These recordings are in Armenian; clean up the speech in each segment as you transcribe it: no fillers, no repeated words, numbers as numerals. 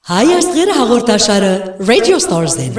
Հայ աշխարհը հաղորդաշարը Radio Stars-ն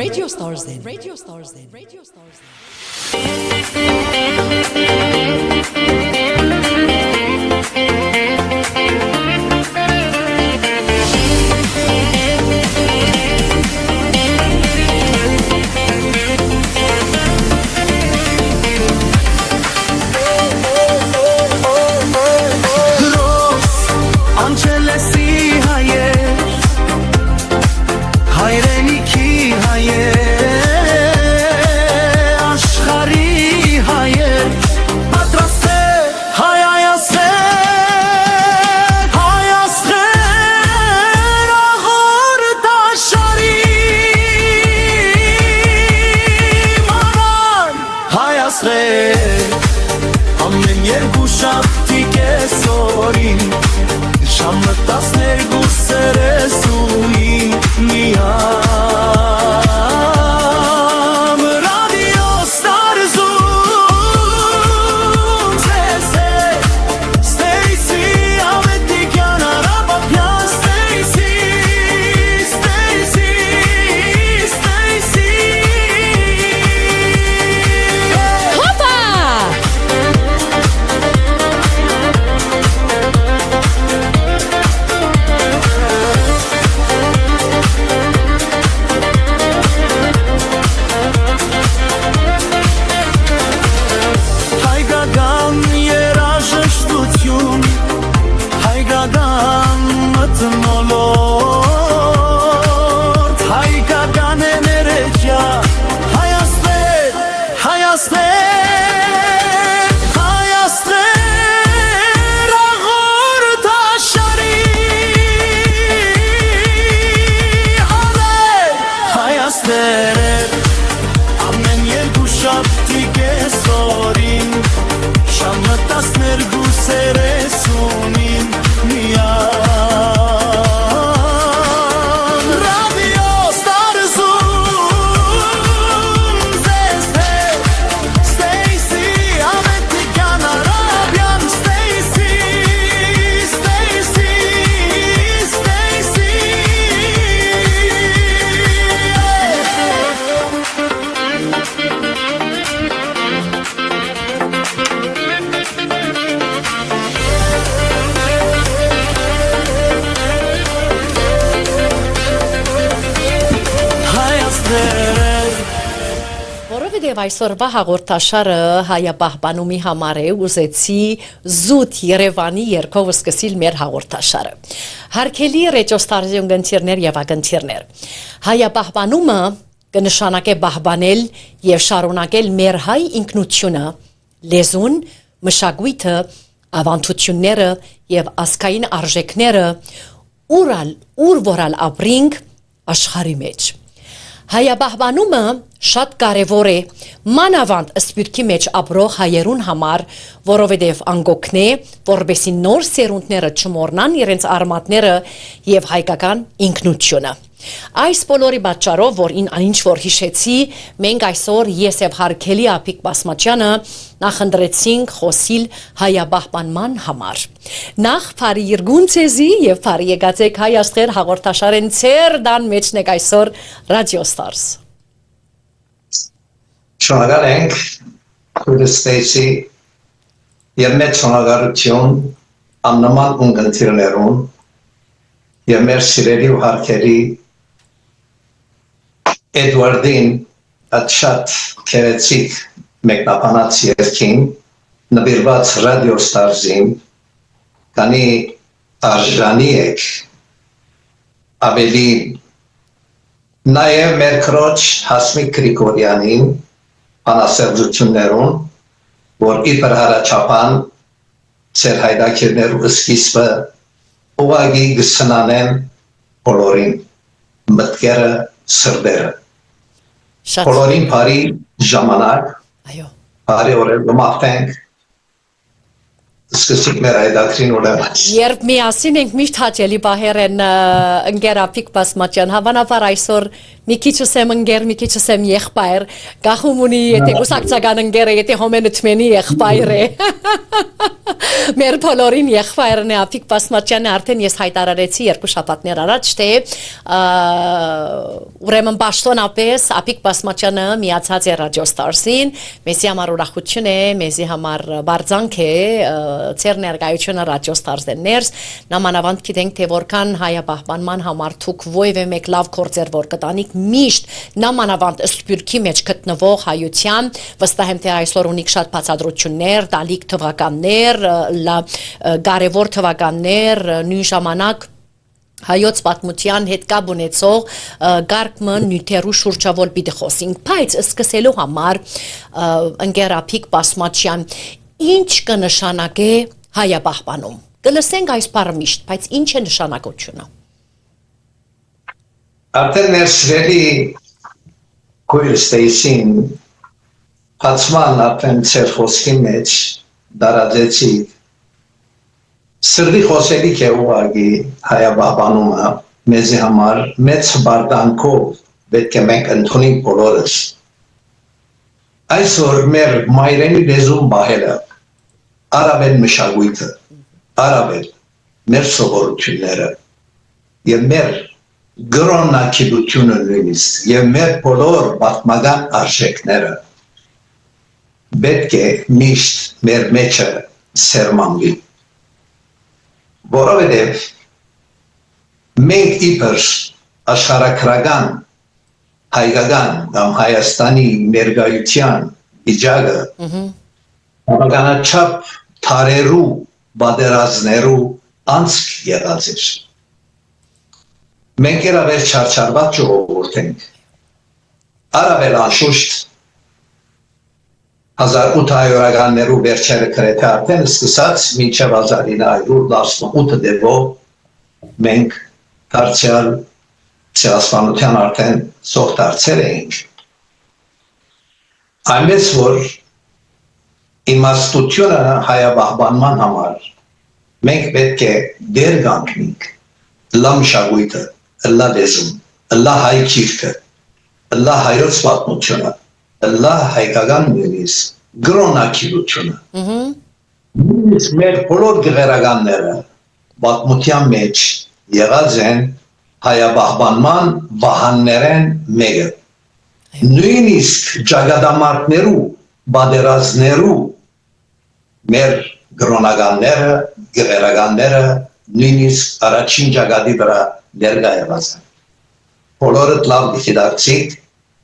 Այսօրվա հաղորդաշարը հայապահպանումի համար է ուզեցի զուտ Երևանի երկով սկսել մեր հաղորդաշարը։ Հարգելի Radio Stars-ի ունգընտիրներ եւ ակընտիրներ, հայապահպանումը կնշանակե պահպանել եւ շարունակել մեր հայ ինքնությունը, լեզուն, մշակույթը, ավանդությունները եւ ազգային արժեքները, ուր որալ ապրինք աշխարհի մեջ։ Հայապահպանումը շատ կարևոր է մանավանդ սպիրկի մեջ ապրող հայերուն համար, որովհետև անգոքն է, որպեսզի նոր սերունդները չմոռնան իրենց արմատները եւ հայկական ինքնությունը։ Այս բոլորի պատճառով, որ ինչ որ հիշեցի, մենք այսօր ես եւ հարգելի Ափիկ Բասմաչյանը նախընտրեցինք խոսիլ հայապահպանման համար։ Նախ բարի երկուն ցեզի եւ բարի եկածեք հայ աշխարհ հաղորդաշարեն ծեր դան մեջն եք այսօր Radio Stars։ Շնորհակալ ենք Քուրդիստանի եւ մեծ շնորհակալություն աննման ունգընտիրներուն եւ մեր սիրելի ու հարգելի Էդվարդին շատ քերեցիկ մեկնաբանած երկին նվիրված Radio Stars-ին կանի արժանի եք ավելի նաև մեր քրոջ Հասմիկ Գրիգորյանին անասերծություններուն որ իբր հարաճապան ծեր հայդակերներու սկիզբը ուղագի գսնանեն բոլորին մտքերը սրբերը բոլորին բարի ժամանակ բարի օրեր գմախտենք սկսենք մեր հայդակրին ուլեղած Երբ միասին ենք միշտ հաճելի բահեր են ընկեր Ափիկ Բասմաչյան հավանաբար այսօր մի քիչ usem ընկեր, մի քիչ usem եղբայր, գախում ունի, եթե գուսակցական ընկերը, եթե հոմենը թմենի եղբայր է։ Մեր բոլորին եղբայրն է Ափիկ Բասմաճյանը, արդեն ես հայտարարեցի 2 շաբաթներ առաջ, թե ուրեմն պաշտոնապես Ափիկ Բասմաճյանը միացած է Radio Stars-ին, մեզի համար ուրախություն է, մեզի համար բարձանք է, ծեր ներկայությունը Radio Stars-ն ներս, նամանավանդ գիտենք, թե որքան հայապահպանման համար թուք ովևէ մեկ լավ գործեր որ կտանիք միշտ նամանավանդ սպյուրքի մեջ գտնվող հայության, վստահ եմ թե այսօր ունիք շատ բացատրություններ, տալիք թվականներ, կարևոր թվականներ, նույն ժամանակ հայոց պատմության հետ կապ ունեցող գարկմը նյութերու շուրջավոր պիտի խոսենք, բայց սկսելու համար ընկեր Ափիկ Բասմաճյան, ինչ կնշանակե հայապահպանում։ Կլսենք այս բառը միշտ, բայց ինչ է նշանակությունը։ Արդեն մեր սիրելի քույրս Տեյսին հացման արդեն ծեր խոսքի մեջ դարաձեցի սրդի խոսելիք է ուղղակի հայապահպանումը մեզի համար մեծ բարդանքով պետք է մենք ընդունենք բոլորս այսօր մեր մայրենի լեզուն բահելը առավել մշակույթը առավել մեր սովորությունները եւ մեր գրոնակիլությունը նույնիսկ եւ մեր բոլոր պատմական արժեքները պետք է միշտ մեր մեջը սերմանվի որովհետեւ մենք իբր աշխարհակրական հայկական կամ Հայաստանի ներկայության վիճակը բավականաչափ թարերու բادرազներու անցք եղած էր մենք երավել չարչարված ժողովուրդ ենք առավել անշուշտ 1800-ականներու վերջերը գրեթե արդեն սկսած մինչև 1918 դեպով մենք դարձյալ ցեղասպանության արդեն սող դարձել էինք այնպես որ իմաստությունը հայապահպանման համար մենք պետք է դեր կանգնենք լա մշակույթը լա լեզուն, լա հայ քիրքը, լա հայոց պատմությունը, լա հայկական նույնիսկ գրոնակիրությունը։ Նույնիսկ մեր բոլոր գեղարականները պատմության մեջ եղած են հայապահպանման վահաններեն մեկը։ Նույնիսկ ճակատամարտներու, բادرազներու մեր գրոնականները, գեղարականները նույնիսկ առաջին ճակատի վրա ներկա եղած են։ Բոլորդ լավ գիտակցիք,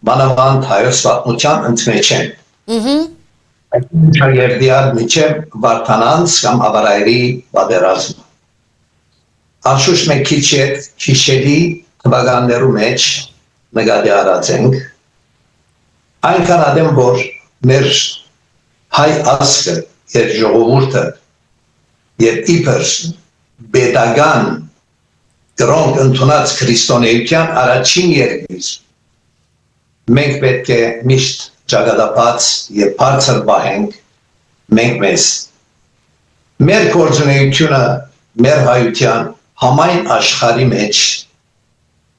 մանավանդ հայոց պատմության ընդմեջ են։ Այդ երդիար միջև Վարդանանց կամ Ավարայրի պատերազմը։ Անշուշտ մենք քիչ հիշելի թվականներու մեջ նկատի առած ենք։ Այնքան ադեմ որ մեր հայ ազգը եւ ժողովուրդը եւ իբր պետական դրանք ընդունած քրիստոնեության առաջին երկիր մենք պետք է միշտ ճակատապած եւ բարձր բահենք մենք մեզ մեր գործունեությունը մեր հայության համայն աշխարհի մեջ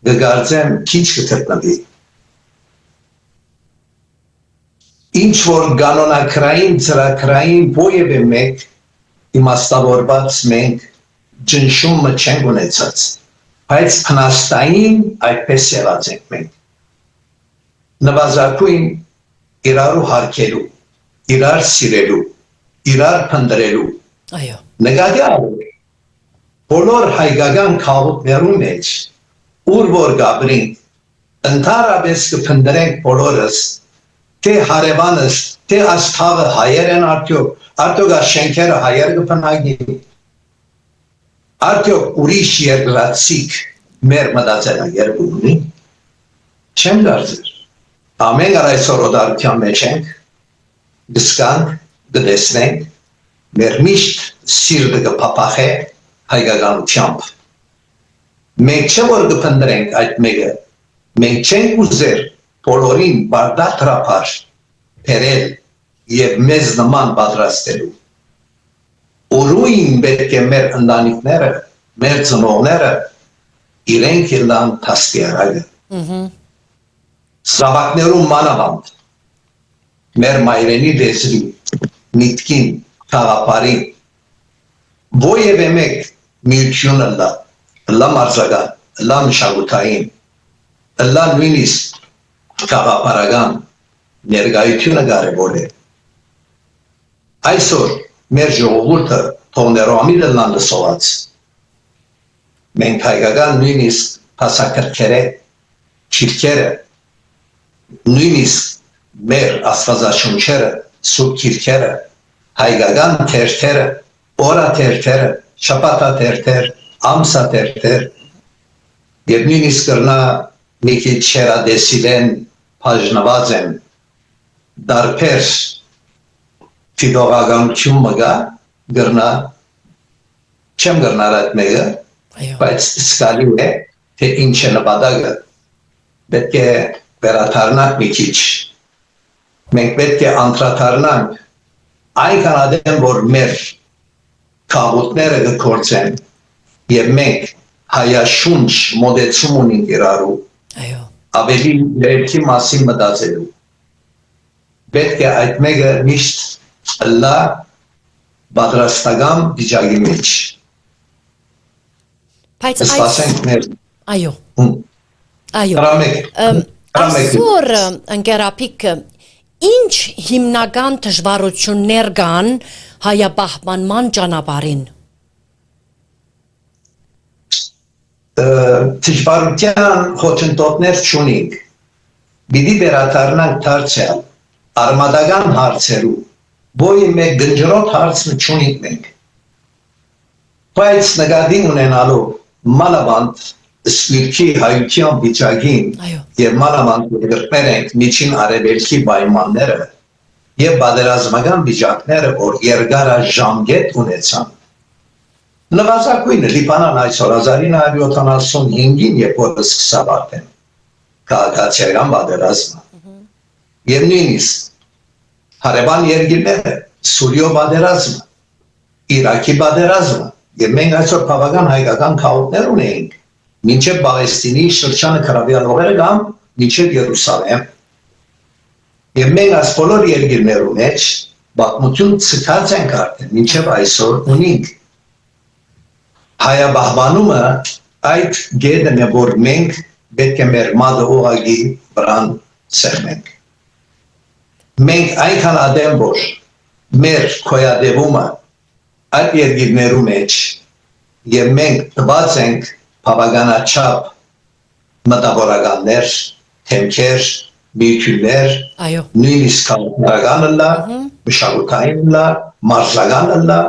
գկարձեմ քիչ կգտնվի ինչ որ կանոնակրային ծրագրային ովևէ մեկ իմաստավորված մենք ջնշումը չենք ունեցած բայց փնաստային այդպես եղած ենք մենք նվազագույն իրարու հարկելու իրար սիրելու իրար փնտրելու այո նկատի առնենք բոլոր հայկական քաղաքներու մեջ ուր որ գաբրին ընդհանրապես կփնտրենք բոլորս թե հարևանս թե աստղը հայեր են արդյոք շենքերը հայեր կփնագի արդյոք ուրիշ երկրացիք մեր մտածելը երկու ունի չեմ դարձել ամեն այսօր օդարության մեջ ենք գսկանք գտեսնենք մեր միշտ սիրտը կփափախե հայկականությամբ մենք չէ որ կփնտրենք այդ մեկը մենք չենք ուզեր բոլորին բարդատրապար փերել եւ մեզ նման պատրաստելու Ուրույն պետք է մեր ընտանիքները, մեր ծնողները իրենք ելան թասկիարագը։ Զավակներում մանավանդ մեր մայրենի լեզվի, միտքին, խաղապարին, ովևէ մեկ միությունը լա մարզական, լա մշակութային, լա նույնիսկ խաղապարական ներկայությունը կարևոր է։ Այսօր մեր ժողովուրդը թողներոմի լան լսոված։ Մենք հայկական նույնիսկ հասակրքերը, քիրքերը, նույնիսկ մեր աստվածաշունչերը, սուրբ քիրքերը, հայկական թերթերը, օրաթերթերը, շաբաթաթերթեր, ամսաթերթեր, եւ նույնիսկ կրնա մի քիչ շերադեսիլեն բաժնված են դարբեր ֆիլոլոգիություն մգա գրնա չեմ գրնար այդ մեկը բայց սկալի է թե ինչ է նպատակը պետք է վերադառնանք մի քիչ մենք պետք է անդրադառնանք այնքան adem որ մեր քաղաքները գործեն եւ մենք հայաշունչ մոդեցում ունենք իրարու ավելի երկի մասին մտածելու պետք է այդ մեկը միշտ լա պատրաստական վիճակի մեջ բայց այո այսօր ընկերապիկ ինչ հիմնական դժվարություններ կան հայապահպանման ճանապարհին դժվարության խոչընդոտներ չունենք պիտի վերադառնանք դարձյալ արմատական հարցերու ոյ մեկ գնջրոտ հարցը չունենք մենք բայց նկատի ունենալով մանավանդ սպիրկի հայության վիճակին եւ մանավանդ գրկներ ենք միջին արևելքի պայմանները եւ պատերազմական վիճակները որ երկարաժամկետ ունեցան նվազագույնը Լիբանան այսօր 1975-ին երբ որ սկսավ արդեն քաղաքացիական պատերազմը եւ նույնիսկ հարևան երկիրները Սուրիո պատերազմը Իրաքի պատերազմը եւ մենք այսօր բավական հայկական քաղաքներ ունենք մինչև Պաղեստինի շրջանը քրավիալողերը կամ մինչև Երուսաղեմ եւ մենք այս բոլոր երկիրներու մեջ բացմություն ցկած ենք արդեն մինչև այսօր ունենք հայաբահբանումը այդ գեդն է որ մենք պետք է մեր մադը ուղագի վրան սեղմենք մենք այնքան adem որ մեր քոյադևումը այդ երկիրներու մեջ եւ մենք տված ենք բավականաչափ մտավորականներ, թեմքեր, միություններ, նույնիսկ քաղաքական լա, մշակութային լա, մարզական լա,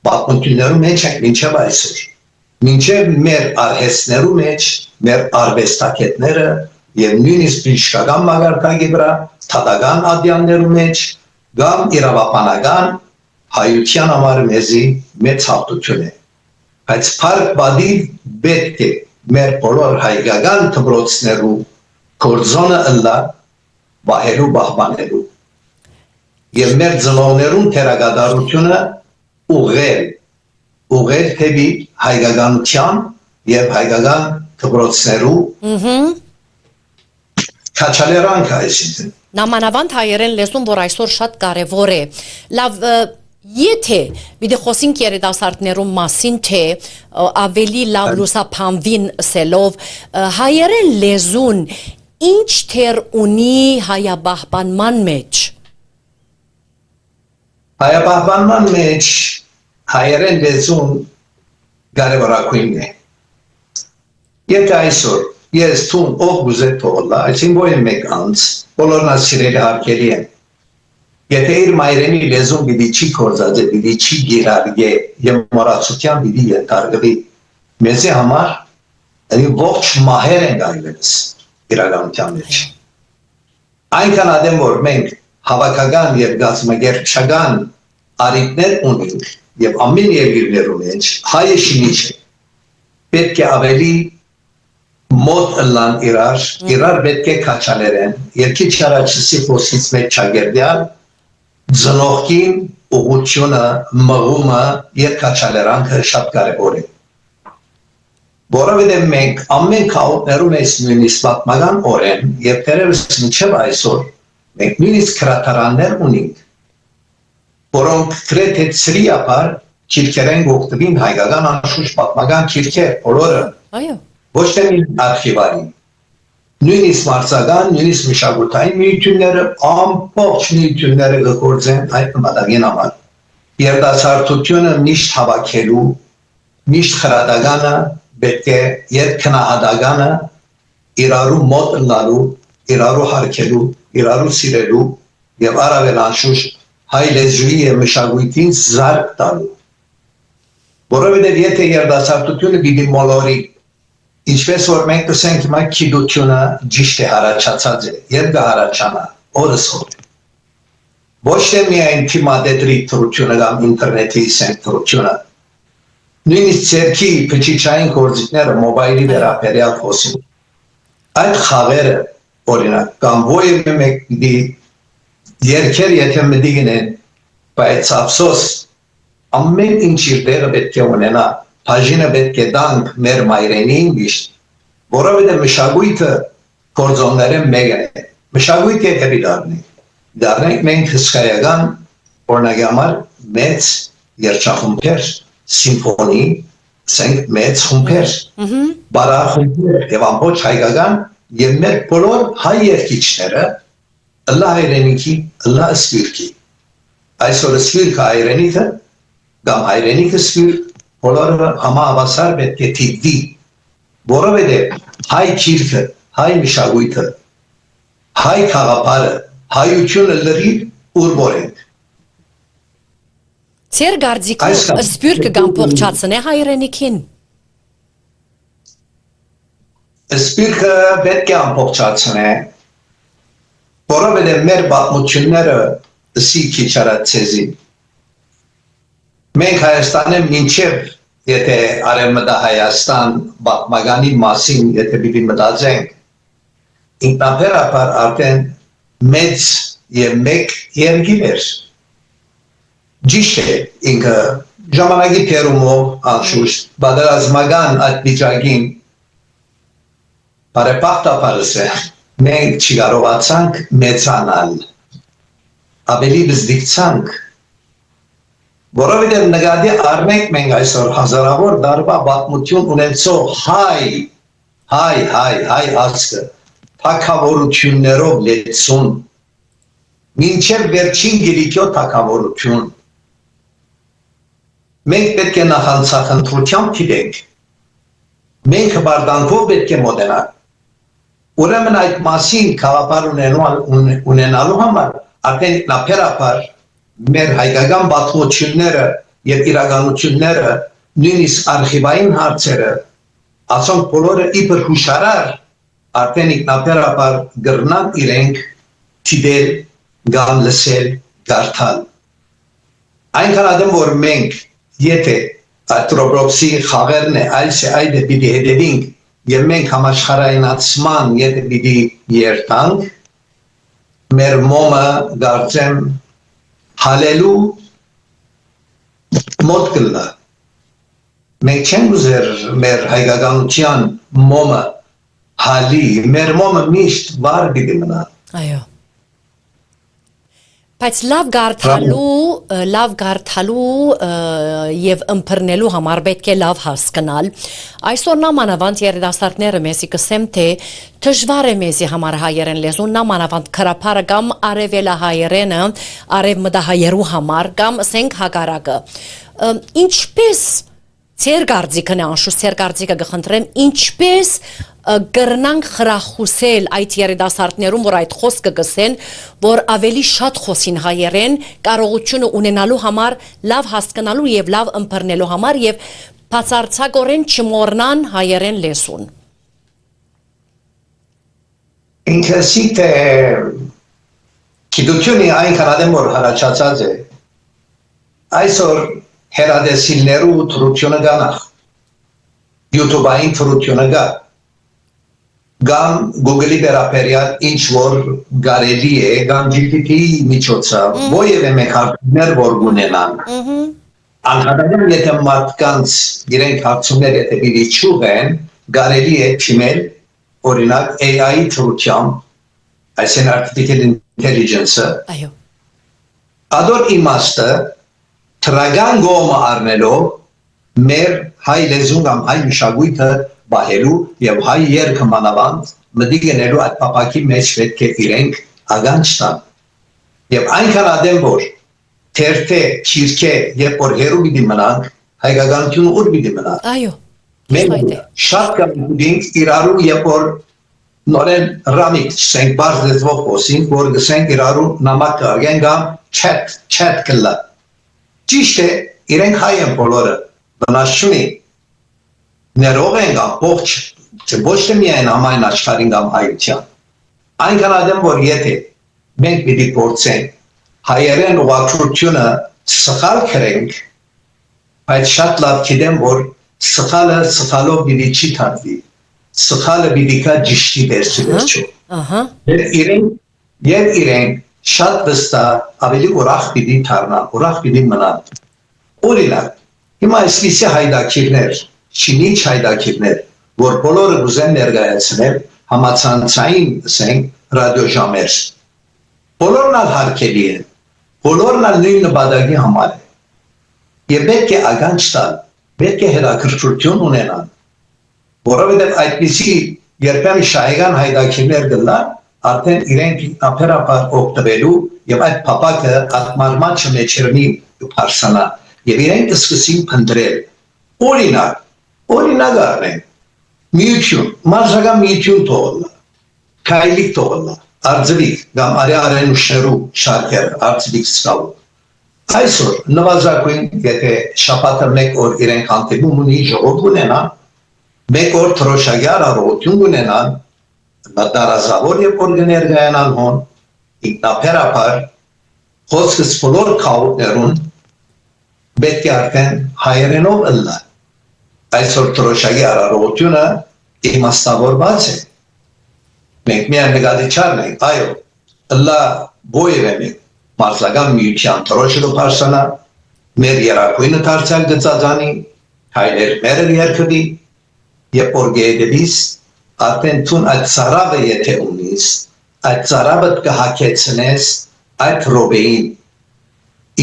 պատմություններու մեջ ենք մինչև այսօր։ Մինչև մեր արհեստներու մեջ, մեր արվեստակետները եւ նույնիսկ բժշկական մագարտակի վրա, թատական ադյաններու մեջ, կամ իրավապանական հայության համար մեզի մեծ հաղթություն է։ Բայց փառք բադի պետք է մեր բոլոր հայկական դպրոցներու գործոնը ըլլա վահելու պահպանելու եւ մեր ծնողներուն թերագադարությունը ուղղել թեպի հայկականության եւ հայկական դպրոցներու քաչալերանք այսինքն նամանավանդ հայերեն լեզուն որ այսօր շատ կարեւոր է լավ Եթե պիտի խոսենք երիտասարդներու մասին թե ավելի լավ լուսափանվին սելով հայերեն լեզուն ինչ թեր ունի հայաբահբանման մեջ հայաբահբանման մեջ հայերեն լեզուն կարևորագույնն է Եթե այսօր ես թուն ով գուզե թողլա այսին ոյ մեկ անց բոլորն ասիրելի հարկելի են Եթե իր մայրենի լեզուն պիտի չի կործածե, պիտի չի գիրարգե և մորացության պիտի ենթարկվի, մեզի համար ողջ մահեր ենք այլևս իրականության մեջ։ Այնքան adem որ մենք հավաքական և գազմագերբչական առիթներ ունենք և ամեն երկիրներու մեջ հայը շինիչ է, պետք է ավելի մոտ ըլլան իրար պետք է քաչաներեն, երկի չարաչսի խոսից մեջ չագերդյալ, Ծնողքին ուղղությունը, մղումը եւ քաչալերանքը շատ կարեւոր է։ որովհետև մենք ամեն քաղաքներում ես նույնիսկ պատմական օրեն եւ դերևս մինչև այսօր մենք նույնիսկ քրատարաններ ունենք, որոնք գրեթե ծրիապար քիրքերեն գողտվին հայկական անշուշտ պատմական քիրքեր, բոլորը Այո։ ոչ թե արխիվային, նույնիսկ մարզական, նույնիսկ մշակութային միությունները, ամբողջ միությունները գործեն այդ նպատակին համար։ Երիտասարդությունը միշտ հավաքելու, միշտ խրատականը, պետք է երկնահատականը իրարու մոտ լալու, իրարու հարգելու, իրարու սիրելու եւ առավել անշուշտ հայ լեզուի եւ մշակույթին զարկ տալու։ Որովհետեւ եթե երիտասարդությունը պիտի մոլորի, ինչպես որ մենք կսենք հիմա գիտությունը ճիշտ է հարաճած է, երբ կհարաճանա, օրսօր։ Ոչ թե միայն թիմադետրի թրությունը կամ ինտերնետի սենտրությունը, նույնիսկ ցերքի փչիչային գործիքները մոբայլի վերաբերյալ խոսում։ Այդ խաղերը, օրինակ, կամ ովքեր մեկ երկեր եթե մտիգն են, բայց ափսոս ամեն ինչ իր դերը պետք է ունենա, բաժինը պետք է տանք մեր մայրենին միշտ, որովհետև մշակույթը գործոնները մեկն է, մշակույթը հետևի դառնենք մենք հսկայական օրինակի համար մեծ երգչախումբեր, սիմֆոնի, ասենք մեծ խումբեր, բարախումբեր եւ ամբողջ հայկական եւ մեր բոլոր հայ երգիչները ըլլա հայրենիքի, ըլլա սպիրկի, այսօր սպիրկը հայրենիքը կամ հայրենիքը սպիրկ բոլորը համահավասար պետք է թիվի, որովհետև հայ քիրքը, հայ մշակույթը, հայ խաղապարը, հայությունը լրիվ ուրբորենք։ Ձեր գարձիկով սպիրկը կամ փոխչացնե հայրենիքին։ Սպիրկը պետք է ամփոփչացնե, որովհետև մեր պատմությունները սի քիչ արածեզի։ Մենք Հայաստանը մինչև եթե Արևմտահայաստան պատմականի մասին եթե պիտի մտածենք, ինքնաբերաբար արդեն մեծ եւ մեկ երկիր էր։ Ճիշտ է, ինքը ժամանակի պերումով անշուշտ պատերազմական այդ վիճակին բարեբախտաբարս է, մենք չկարողացանք մեծանալ, ավելի բզդիկցանք, որովհետև նկատի առնենք մենք այսօր հազարավոր դարվա պատմություն ունեցող հայ ազգը թագավորություններով լեցուն, մինչև վերջին Գրիգոր թագավորություն, մենք պետք է նախանցախնդրությամբ գիտենք, մենք հբարդանքով պետք է մոտենանք, ուրեմն այդ մասին խաղապար ունենալու համար արդեն ինքնաբերաբար մեր հայկական պատմությունները եւ իրականությունները, նույնիսկ արխիվային հարցերը, ասոնք բոլորը իբր հուշարար արդեն ինքնաբերաբար գրնան իրենք դիտել, կամ լսել, կարդալ։ Այնքան ադեմ որ մենք եթե այդ Ռոբլոքսի խաղերն է, այդ պիտի հետևենք եւ մենք համաշխարհայնացման եթե պիտի երթանք, մեր մոմը դարձեմ հալելու մոտ կլնա։ Մենք չենք ուզեր մեր հայկականության մոմը հալի, մեր մոմը միշտ վար պիտի մնա։ Այո։ Բայց լավ գարթալու եւ ըմբռնելու համար պետք է լավ հասկանալ։ Այսօր նամանավանդ երիտասարդները մեզի կսեմ թե դժվար է մեզի համար հայերեն լեզուն, նամանավանդ քրափարը կամ արևելահայերենը արևմտահայերու համար կամ ասենք հակառակը։ Ինչպես Ձեր գարձիկն է անշուշտ, ձեր գարձիկը կխնդրեմ, ինչպես կրնանք խրախուսել այդ երիտասարդներում, որ այդ խոսքը գսեն, որ ավելի շատ խոսին հայերեն, կարողությունը ունենալու համար, լավ հասկանալու եւ լավ ըմբռնելու համար եւ բացարձակորեն չմոռնան հայերեն լեզուն։ Ինքսիտ է գիտությունը այնքան ադեմ որ հարաճած է, այսօր հերադեսիլներու թրությունը գանախ, YouTube-ային թրությունը գա, գամ Google-ի վերապերյալ ինչ որ գարելի է, գամ GPT-ի միջոցով, ովևէ մեկ հարցումներ որ ունենան, անհատական եթե մարդկանց իրենք հարցումներ եթե պիտի չուղեն, կարելի է թիմել օրինակ AI թրությամբ, այսինքն artificial intelligence-ը, այո, ադոր իմաստը թրագան գոմը առնելով մեր հայ լեզուն կամ հայ մշակույթը բահելու եւ հայ երգը մանավանդ մտի գնելու այդ պապակի մեջ պետք է իրենք ագանջ տան եւ այնքան ադեմ որ թերթե չիրքե երբ որ հերու պիտի մնանք հայկականությունը ուր պիտի մնա այո, մենք շատ կամենք իրարու երբ որ նորեն ռամիկ չենք բարձ լեզվով խոսենք որ գսենք իրարու նամակ կարգեն կամ chat կլա ճիշտ է իրենք հայ են բոլորը բնաշունի ներող են ամբողջ ոչ թե միայն ամայն աշխարհին կամ հայության այնքան ադեմ որ եթե մենք պիտի փորձենք հայերեն ուղղությունը սխալ քրենք բայց շատ լավ գիտեմ որ սխալը սխալով պիտի չի թարգվի սխալը պիտի կա ճիշտի վերջը ահա իրենք շատ վստահ ավելի ուրախ պիտի դառնան ուրախ պիտի մնան օրինակ հիմա այսպիսի հայդակիրներ չինիչ հայդակիրներ որ բոլորը ուզեն ներկայացնել համացանցային ասենք ռադիոժամեր բոլորն ալ հարկելի են բոլորն ալ նույն նպատակի համար եւ պետք է ագանջ տալ պետք է հետաքրքրություն ունենան որովհետեւ այդպիսի երբեմն շահեկան հայդակիրներ գլան արդեն իրենք ապերապար օգտվելու եւ այդ փապակը ատմարման չմեջերնի փարսանա եւ իրենք սկսին փնտրել օրինակ առնենք միություն մարզական միություն թողնա քայլիկ թողնա արձվիկ կամ արենուշերու շարքեր արձվիկ սկալ այսօր նվազագույն եթե շաբաթը մեկ օր իրենք հանդիպում ունի ժողով ունենան մեկ օր թրոշագար առողջություն ունենան տարազավոր եւ որ ներկայանան հոն ինքնաբերաբար խոսքս բոլոր քաուտներուն պետք է արդեն հայերենով ըլլա այսօր թրոշագի առողջությունը իմաստավորված է մենք միայն նկատի չառնենք այո ըլլա բոյևեմի մարզական միության թրոշելու փարսանա մեր երակույնը դարձյալ գծածանի հայեր մերը երկվի երբ որ գեդելիս արդեն թուն այդ ծարավը եթե ունիս այդ ծարավը կհակեցնես այդ ռոբեին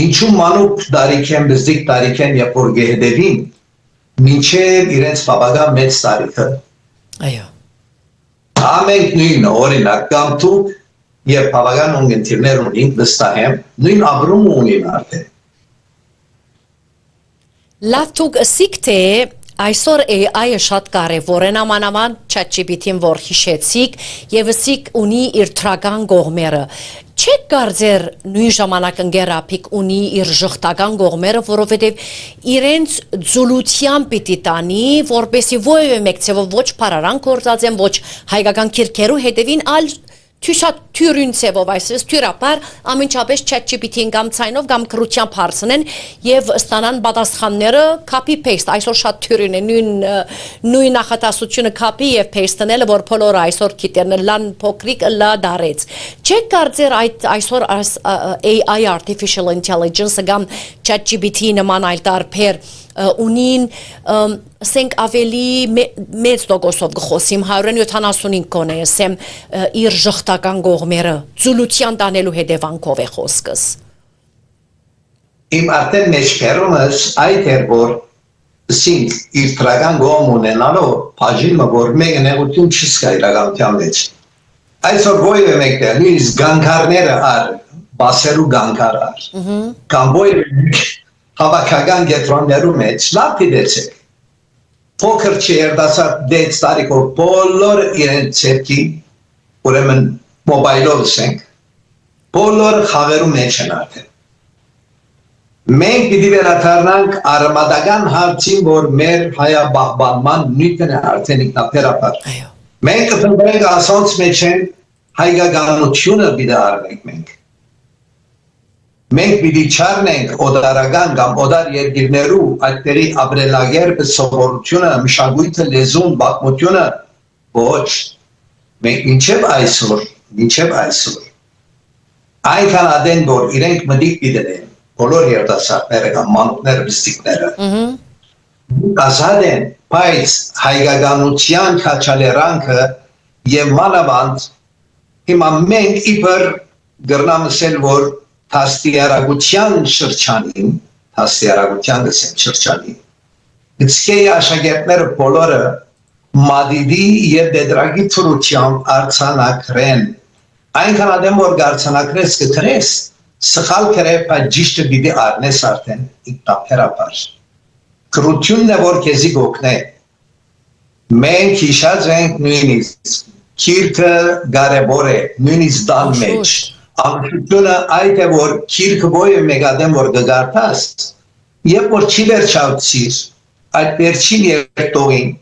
ինչու մանուկ տարիքեն բզիկ տարիքեն երբ որ գեդելին մինչև իրենց բավական մեծ տարիքը այո ամենք նույնը օրինակ կամ դուք եւ բավական ունգընտիրներ ունին վստահ եմ նույն ապրում ունին արդեն լավ դուք ասիք թե այսօր AI-ը շատ կարևոր է նամանավան ChatGPT-ին որ հիշեցիք եւ ասիք ունի իր թրական կողմերը չեք կարծեր նույն ժամանակ ընկերապիկ ունի իր ժխտական կողմերը որովհետեւ իրենց ձուլությամբ պիտի տանի որպեսի ովևէ մեկ ցեվով ոչ փարարան կործածեն ոչ հայկական քիրքերու հետևին ալ թյուրին ցեվով այսպես թյուրապար ամենչապես ChatGPT-ին կամ ցայնով կամ քրության փարսնեն եւ ստանան պատասխանները copy paste այսօր շատ թյուրին է նույն նախատասությունը copy եւ paste-ները որ բոլորը այսօր գիտեն լան փոքրիկ լա դարեց չեք կարծեր այսօր AI artificial intelligence կամ ChatGPT նման այլ տարբեր ունին ասենք ավելի մեծ տոկոսով գխոսիմ 175 կոնե ասեմ իր ժխտական կողմերը ձուլության տանելու հետևանքով է խոսքս իմ արդեն մեջբերումս այդ էր որ սինք իր տրական կողմ ունենալով բաժինը որ մեկ նեղություն չսկա իրականության մեջ այսօր ովևէ մեկտեղ նույնիսկ գանքարները ար բասերու գանքար ար կամ ովևէ հավաքական գետրոններու մեջ լավ դիտեցեք փոքր չերդասար դեց տարիքով բոլոր իրենց ցերքի ուրեմն մոբայլով սենք բոլոր խաղերու մեջ են արդեն մենք պիտի վերադառնանք արմատական հարցին որ մեր հայաբահբանման նույնն է արդեն ինքնաբերաբար մենք կփնտրենք ասոնց մեջ են հայկականությունը պիտի առնենք մենք պիտի չառնենք օդարական կամ օդար երկիրներու այդտերի ապրելակերպը սովորությունը մշակույթը լեզուն պատմությունը ոչ մենք մինչև այսօր այնքան ադեն որ իրենք մտիկ պիտեն բոլոր երիտասարդները կամ մանուկները բստիկները ազատ են, բայց հայկականության քաչալերանքը եւ մանավանդ հիմա մենք իբր գրնամսել որ տաստիարակության շրջանին գցկեի աշակերտները բոլորը մադիդի եւ դեդրագի թրությամբ արցանակրեն այնքան ադեմ որ արցանակրես կտրես սխալ կրե բայց ճիշտը դիտի արնես արդեն ինքնաբերաբար կրությունն է որ քեզի գոքնե մենք հիշած ենք նույնիսկ քիրքը կարևոր է նույնիսկ դան մեջ ամշությունը այդ է որ քիրքը ոյը մեգադեմ որ գարտաս եւ որ չի վերջացիր այդ վերջին երթողին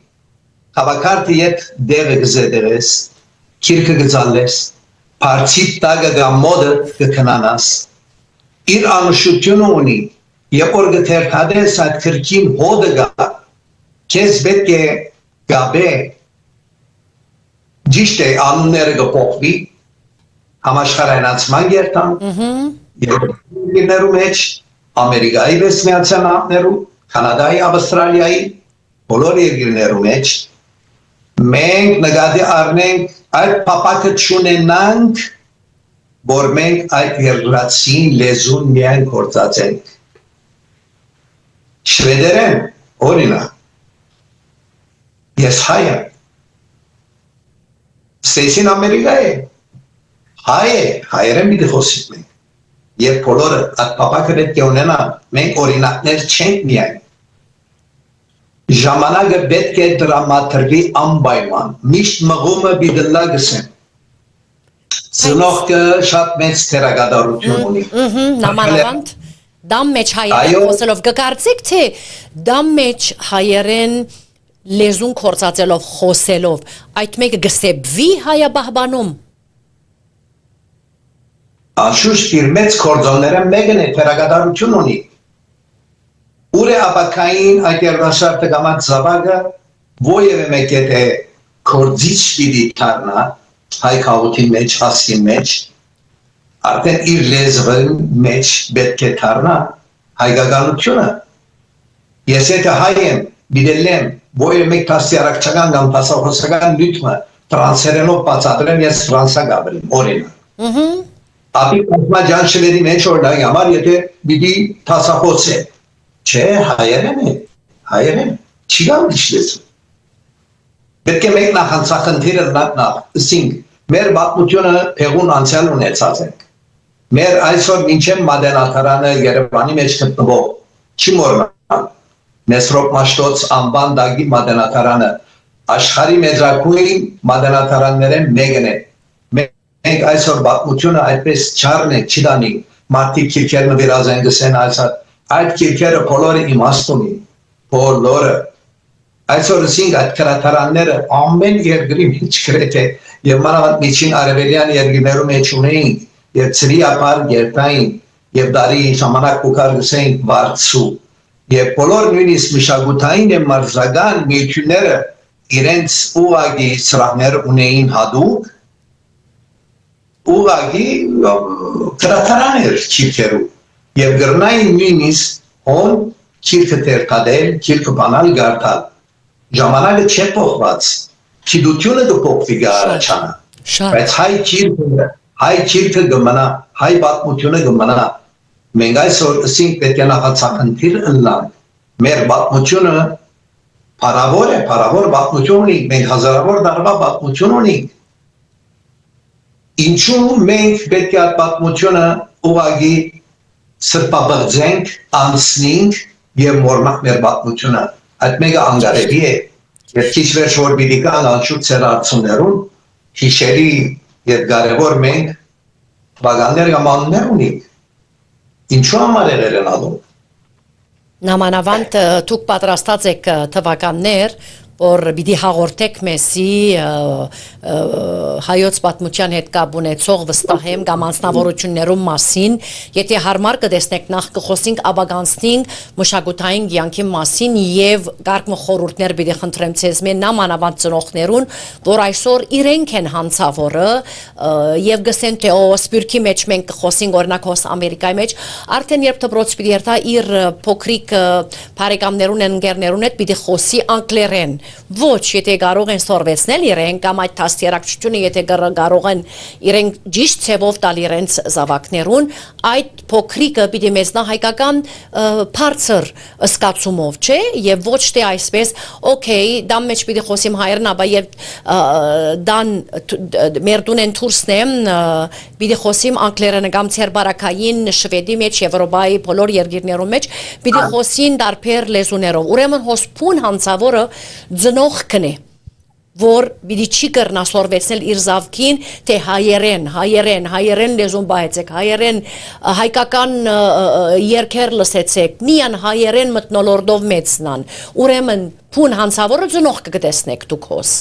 հավաքարտի հետ դերը գզեդերես քիրքը գծալես Partit tagă de modă că cananas. Ir anuşutyonu uni. Yapor gătertade sat kırkin hodega. Kezbetke gabe. Dişte anunere găpokvi. Hamaşkaraynatman gertan. Yerneru meç. Amerika'yı besmeyatsananeru. Kanada'yı, Avustralya'yı. Bolor yerneru meç. Մենք նկատի առնենք այդ փապակը չունենանք, որ մենք այդ երլացին լեզուն միայն գործածենք։ Շվեդերեն, օրինակ, ես հայ եմ, ստեսին Ամերիկա է, հայ է, հայերեն պիտի խոսիք մենք, և բոլորը այդ փապակը պետք է ունենան, մենք օրինակներ չենք միայն, ժամանակը պետք է դրամատրվի անպայման, միշտ մղումը պիտի գսեն, ծնողքը շատ մեծ թերագադարություն ունի։ Նամանավանդ, դամ մեջ հայերեն խոսելով, կկարծեք թե դամ մեջ հայերեն լեզուն կործածելով, խոսելով, այդ մեկը գսեբվի հայաբահբանում։ Անշուշտ իր մեծ կործոնները մեկն է թերագադարություն ունի։ Ուր է ապակային այդ երնաշարտը կամած զավագը ոյև է մեկ է կործիչ պիտի թարնա հայ կաղութի մեջ, հասի մեջ, արդեն իր լեզվին մեջ պետք է թարնա հայկականությունը։ Ես եթե հայ եմ, բիդել եմ, ոյև մեկ տաստիարակչական կամ տասախոսական լյութմը տրանսերենով բացատրեմ, ես Ֆրանսա գաբրեմ, օրինակ։ Ապի կազմա ջան շվերի մեջ օրնայի համար, եթե բիդի տասախոս է, չէ, հայերեն է, հայերեն, չի գալ դիշլեսում։ Պետք է մեկ նախանցախնդիրը նախ, ասինք, մեր բատմությունը պեղուն անցյալ ունեցած ենք։ Մեր այսօր մինչև մադենատարանը Երևանի մեջ գտնվող, չի մոռանալ, Մեսրոպ Մաշտոց անվան դագի մադենատարանը, աշխարհի մեծակույն մադենատարաններեն մեկն է։ Մենք այսօր բատմությունը այդպես չառն է, չի դանի, մարդիկ քիրքեր նվիրած են գսեն այդ քիրքերը բոլորը իմաստ ունի, բոլորը։ Այսօր ասինք այդ քրատարանները ամեն երկրի մեջ գրեթե եւ մանավանդ միջին արևելյան երկրներում մեջ ունեին եւ ծրի ապար երթային եւ դարի ժամանակ կուքար գսեին վարձու եւ բոլոր նույնիսկ մշակութային եւ մարզական միությունները իրենց ուղագի սրահներ ունեին հադուկ ուղագի քրատարաներ քիրքերու եւ գրնային նույնիսկ հոն քիրքը տերկադել, քիրքը բանալ գարտալ ժամանակը չէ փոխված քիդությունը դպոկվի գարաչանա բայց հայ քիրքը գմնա հայ պատմությունը գմնա մենք այսօր ասենք պետք է նախացախնդիր ընլանք մեր պատմությունը փառավոր է փառավոր պատմություն ունի մենք հազարավոր դարվա պատմություն ունենք ինչու մենք պետք է պատմությունը ուղղակի սրբաբղձենք, անցնենք և մորմակ մեր պատմությունը, այդ մեկը անգարելի է, և քիչ վերջ որ պիտի կան անշուտ ծեր արդյուններում, հիշերի և կարևոր մենք բաղաններ կամ անուններ ունենք, ինչու համար են ալում։ Նամանավանդ դուք պատրաստած եք թվականներ, որ պիտի հաղորդեք մեզի հայոց պատմության հետ կապ ունեցող վստահեմ կամ անձնավորություններում մասին, եթե հարմար կտեսնեք նախ կխոսենք ապագանցնենք մշակութային կյանքի մասին եւ կարգ խորհուրդներ պիտի խնդրեմ ցեզ մեն նամանավանդ ծնողներուն, որ այսօր իրենք են հանցավորը եւ գսեն թե սպյուրքի մեջ մենք կխոսենք օրինակ հոս Ամերիկայի մեջ արդեն երբ դպրոց պիտի երթա իր փոքրիկ բարեկամներուն են ընկերներուն հետ պիտի խոսի անգլերեն ոչ եթե կարող են սորվեցնել իրեն կամ այդ դաստիարակչությունը եթե կարող են իրենք ճիշտ ցևով տալ իրենց զավակներուն այդ փոքրիկը պիտի մեծնա հայկական բարձր սկացումով չէ եւ ոչ թե այսպես օքեյ դամ մեջ պիտի խոսիմ հայերն ապա եւ դան մեր դունեն դուրսնեմ պիտի խոսիմ անգլերեն կամ ցերբարակային շվեդի մեջ եվրոպայի բոլոր երկիրներում մեջ պիտի խոսին դարբեր լեզուներով ուրեմն հոսփուն հանցավորը ծնողքն է որ պիտի չի կրնա սորվեցնել իր զավքին թե հայերեն լեզուն բայեցեք հայերեն հայկական երկեր լսեցեք միան հայերեն մտնոլորդով մեծնան ուրեմն փուն հանցավորը ծնողքը կտեսնեք դուք հոս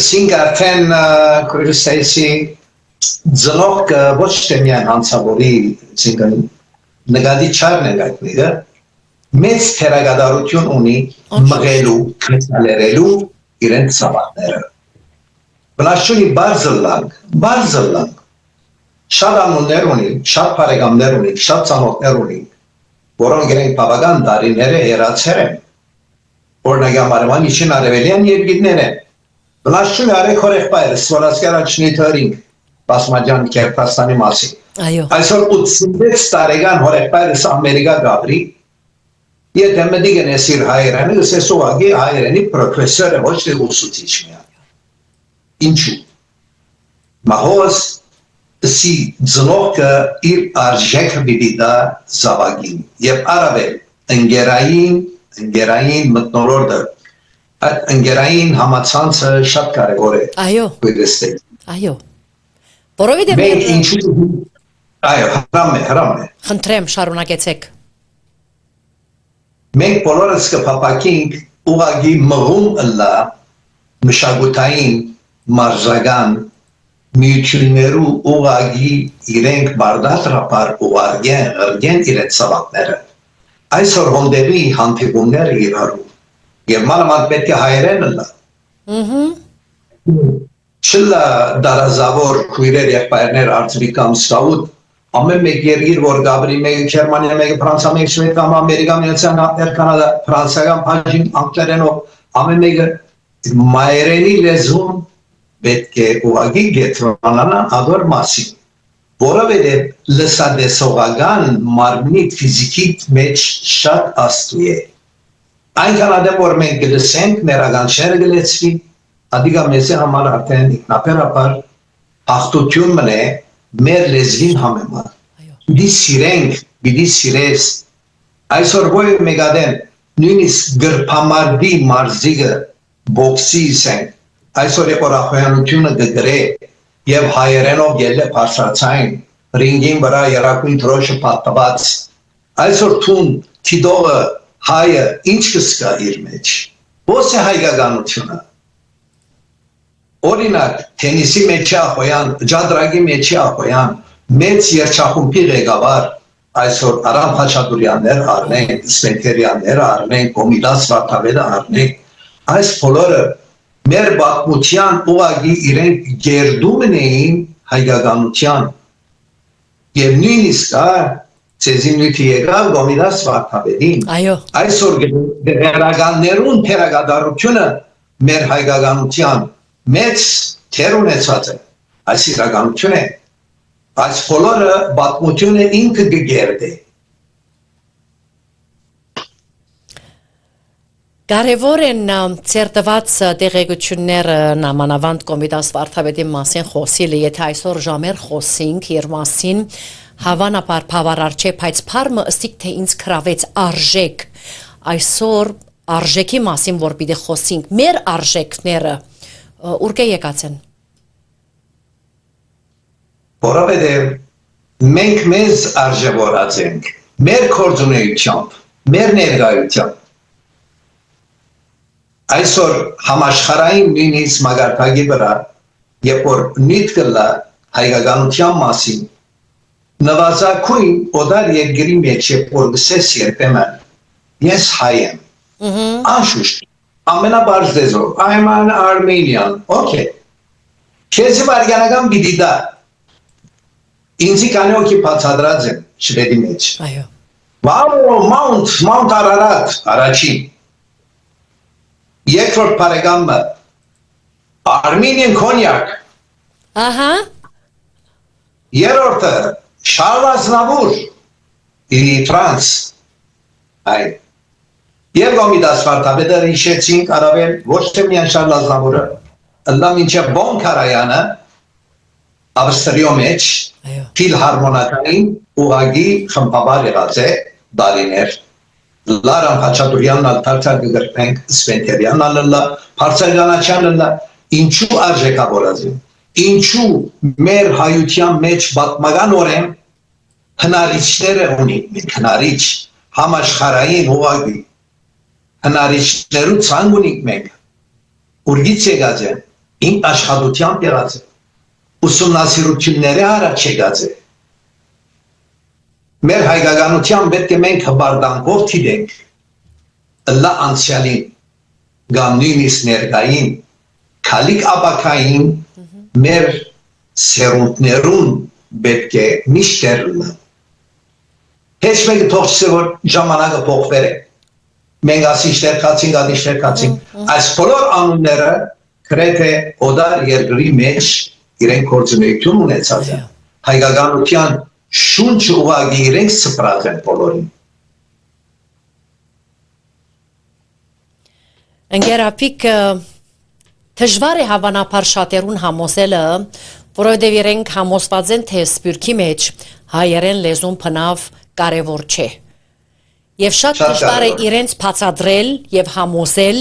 Սինգարտեն քրիսեցի ծնողքը ոչ թե միան հանցավորի ցինկան նկատի չարն է գտնիը մեծ թերագադարություն ունի մղելու, քննալերելու իրենց զավակները։ Բնաշունի բարձր շատ անուններ ունի, շատ բարեկամներ ունի, շատ ծանոթներ ունի, որոնք իրենք բավական տարիներ հեռացել են։ Օրինակ Արևան իջին արևելյան երկիրներ են։ Բնաշունի արեք հորեղբայրս, սորասկարաչնի թորինք, բասմաջան Կերպաստանի մասին։ Այո։ Այսօր 86 տարեկան հորեղբայրս Ամերիկա գաբրի Եթե մտիգն է սիր հայերենի, ես ուղղակի հայերենի պրոֆեսոր է, ոչ թե ուսուցիչ միան։ Ինչու։ Մահոս սի ծնողքը իր արժեքը պիտի տա զավակին եւ առավել ընկերային մթնոլորտը այդ ընկերային համացանցը շատ կարեւոր է։ Այո։ Այո։ Որովհետեւ մենք ինչու այո, հրամ է։ Խնդրեմ, շարունակեցեք։ Մենք բոլորս կփապակենք ուղղակի մղում ըլլա մշակութային մարզական միություններու ուղղակի իրենք բարդատրապար ուղարկեն իրենց զավակները այսօր հոնդերի հանդիպումները իրարու եւ մանավանդ պետք է հայերեն ըլլա չլա դարազավոր քույրեր եղբայրներ արտվի կամ ստաուտ ամեն մեկ երկիր որ գաբրի մեկ Գերմանիա մեկ Ֆրանսիա մեկ Շվեդ կամ Ամերիկա միացյալ նահանգներ Կանադա ֆրանսիական բաժին անգլերենով ամեն մեկը մայրենի լեզուն պետք է ուղղակի գետրոնանա ադոր մասին որովհետև լսադեսողական մարմնի ֆիզիկի մեջ շատ աստու է այնքան ադեմ որ մենք գլսենք մեր ականջները գլեցվի ադիգա մեզի համար արդեն ինքնաբերաբար հաղթություն մնե մեր լեզվին համեմատ պիտի սիրես այսօր ոյ մեգադեն նույնիսկ գրպամարդի մարզիկը բոքսիս են այսօր օրախոյանությունը գգրե եւ հայերենով ելը բարձրացային ռինգին վրա երակույն դրոշը պատված այսօր թուն թիդողը հայը ինչ կսկա իր մեջ ո՞ս է հայկականությունը Օրինակ, թենիսի մեջի ախոյան, ջադրագի մեջի ախոյան, մեծ երջախումբի ղեկավար, այսօր Արամ Խաչատուրյաններ առնենք, Սպենկերյաններ առնենք, Կոմիդաս Վարդավեդը առնենք, այս բոլորը մեր պատմության ուղղակի իրենք գերդում էին հայկականության եւ նույնիսկ ցեզին նույնի եկավ Կոմիդաս Վարդավեդին այսօր գերականներուն թերագադարությունը մեր հայկականության մեծ թեր ունեցած է այս իրականություն է այս բոլորը պատմությունը ինքը գերդե Կարևոր են ցերտված տեղեկությունները նամանավանդ Կոմիտաս Վարդավեդի մասին խոսիլը եթե այսօր ժամեր խոսենք իր մասին հավանաբար բավարար չէ բայց փարմը ըստիկ թե ինձ կրավեց արժեք այսօր արժեքի մասին որ պիտի խոսենք մեր արժեքները Ուրկե եկած են։ Որովհետև մենք մեզ արժևորած ենք, մեր կորձունեությամբ, մեր ներգայությամբ։ Այսօր համաշխարհային նույնիսկ մագարտակի վրա, երբ որ նիտ կլա հայկականության մասին, նվազագույն օդար երկրի մեջ երբ որ գսես երբեմն ես հայ եմ, անշուշտ, ամենաբարձ դեզով, I'm an Armenian, okay, քեզի վարգանական բիդի դա, ինձի կանի օքի բացադրած եմ շվեդի մեջ, Mount Ararat, առաջին, երկրորդ բարեկամը, Armenian Cognac, երրորդը, Charles Aznavour, Ֆրանս, այ, Եվ գոմիդաս վարդապետը հիշեցինք առավել ոչ թե միայն Շարլ Ազնավուրը, ըլլա մինչև Բոն Քարայանը Ավստրիո մեջ ֆիլհարմոնիային ուղագի խմբաբար եղած է դարիներ Լարան Խաչատուրյանն ալթարցար կգրպենք Սվենտերյանն ալլա Փարսելյանաչյանն ալլա ինչու արժեքավորած է ինչու մեր հայության մեջ պատմականորեն հնարիչները ունի հնարիչ համաշխարհային ուղագի հնարիչներու ցանկ ունենք մենք ուրգից եկած է ինչ աշխատությամբ եղած է ուսումնասիրությունների առաջ եկած է մեր հայկականության պետք է մենք հբարդանքով թիրենք լա անցյալին կամ նույնիսկ ներկային քալիք ապակային մեր սերունդներուն պետք է միշտ լինի Heç մենք թողցե որ ժամանակը փոխվեր է մենք ասիշտեր կացինք այս բոլոր անունները գրեթե օդար երկրի մեջ իրենք գործունեություն ունեցած են հայկականության շունչ ուղղակի իրենք սփռած են բոլորին Ընկերապիկ դժվար է հավանաբար շատերուն համոզելը որովհետև իրենք համոզված են թե սփյուռքի մեջ հայերեն լեզուն բնավ կարևոր չէ Եվ շատ դժվար է իրենց բացատրել եւ համոզել,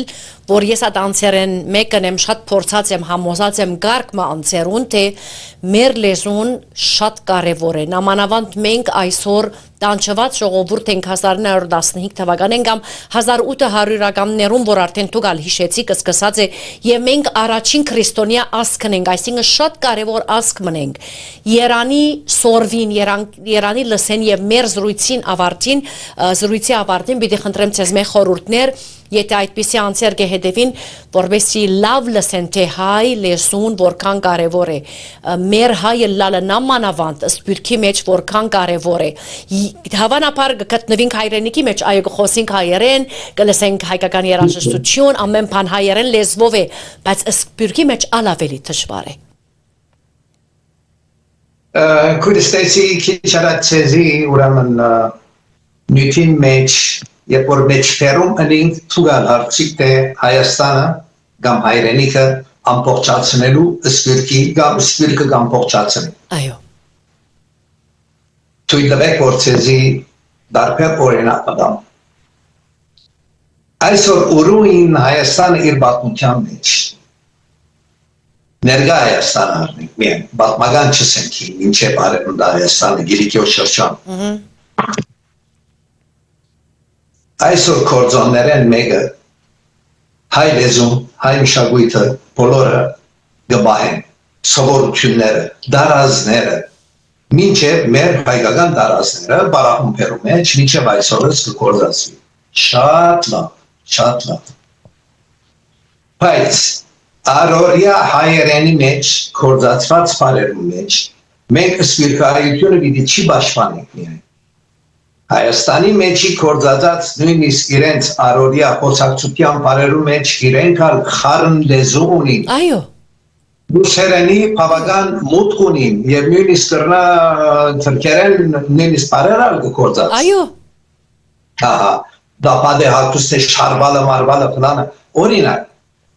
որ ես այդ անձերեն մեկն եմ շատ փորձած եմ համոզած եմ գարկմա անձերուն թե մեր լեզուն շատ կարևոր է նամանավանդ մենք այսօր տանջված ժողովուրդ ենք 1915 թվականին կամ 1800-ականներում որ արդեն դուք հիշեցիք սկսած է եւ մենք առաջին քրիստոնյա ազգն ենք այսինքն շատ կարևոր ազգ մնենք Երանի սորվին Երանի լսեն եւ մեր զրույցի ավարտին պիտի խնդրեմ ցեզ մեր խորհուրդներ Եթե այդպիսի անձեր կհետևին, որովհետեւ լավ լսեն թե հայ լեզուն որքան կարևոր է, մեր հայը լալը նամանավանդ սփյուռքի մեջ որքան կարևոր է, հավանաբար գտնվենք հայրենիքի մեջ, այո խոսենք հայերեն, կլսենք հայկական երաժշտություն, ամեն բան հայերեն լեզվով է, բայց սփյուռքի մեջ ալավելի դժվար է։ Քուրստեցի քիչ արածեզի ուրեմն նյութին մեջ Երբ որ մեջտերում ընենք թուգալ հարցիկ թե Հայաստանը կամ հայրենիքը ամբողջացնելու սփյուռքի կամ սփյուռքը ամբողջացնի Այո Թույլտվեք որ ցեզի դարբեր օրինակ տամ Այսօր ուրույն Հայաստանը իր պատմության մեջ Ներկա Հայաստանը առնենք միայն պատմական չսենք ինչե բարենում Հայաստանը Գիրիկիո շրջան Այսօր կորձոններեն մեկը հայ լեզուն, հայ մշակույթը, բոլորը գբահեն, սովորությունները, դարազները, մինչև մեր հայկական դարազները բարախումբերու մեջ, մինչև այսօրս կկործացվի, շատ լավ, բայց առօրյա հայերենի մեջ, կործացված բարերու մեջ, մենք սպիրկայությունը պիտի չի պաշտպանենք միայն, Հայաստանի մեջի կործածած նույնիսկ իրենց առօրյա խոսակցության բարերու մեջ իրենք խառն լեզու ունին։ Այո։ Ռուսերենի բավական մուտք ունին եւ նույնիսկ թրքերեն նույնիսկ բարերալ կործած։ Այո։ Ահա, դա պատե հատուստե շարվալը մարվալը պլանը օրինակ,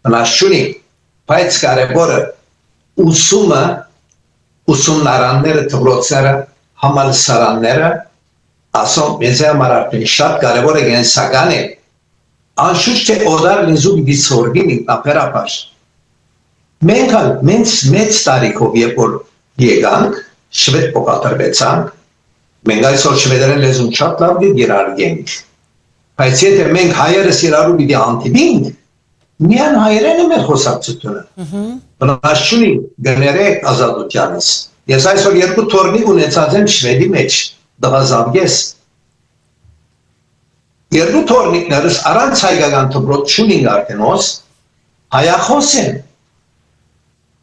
բնաշունի, բայց կարևորը ուսումը, ուսումնարանները, դպրոցները, համալսարանները ասում մեզ համար արդեն շատ կարևոր է գենսական է անշուշտ թե օդար լեզու պիտի սորվին ինքնաբերաբար մենք մեծ տարիքով երբ որ եկանք շվեդ փոխադրվեցանք մենք այսօր շվեդերեն լեզուն շատ լավ գերարգենք բայց եթե մենք հայերս իրարու պիտի հանդիպենք միան հայերենը մեր խոսակցությունը։ Բնաշունի գներեք ազատությանս։ Ես այսօր երկու թորնիկ ունեցած եմ շվեդի մեջ, դղազավգես։ Երկու թորնիկներս առանց հայկական դպրոց չունին արդենոս, հայախոս են։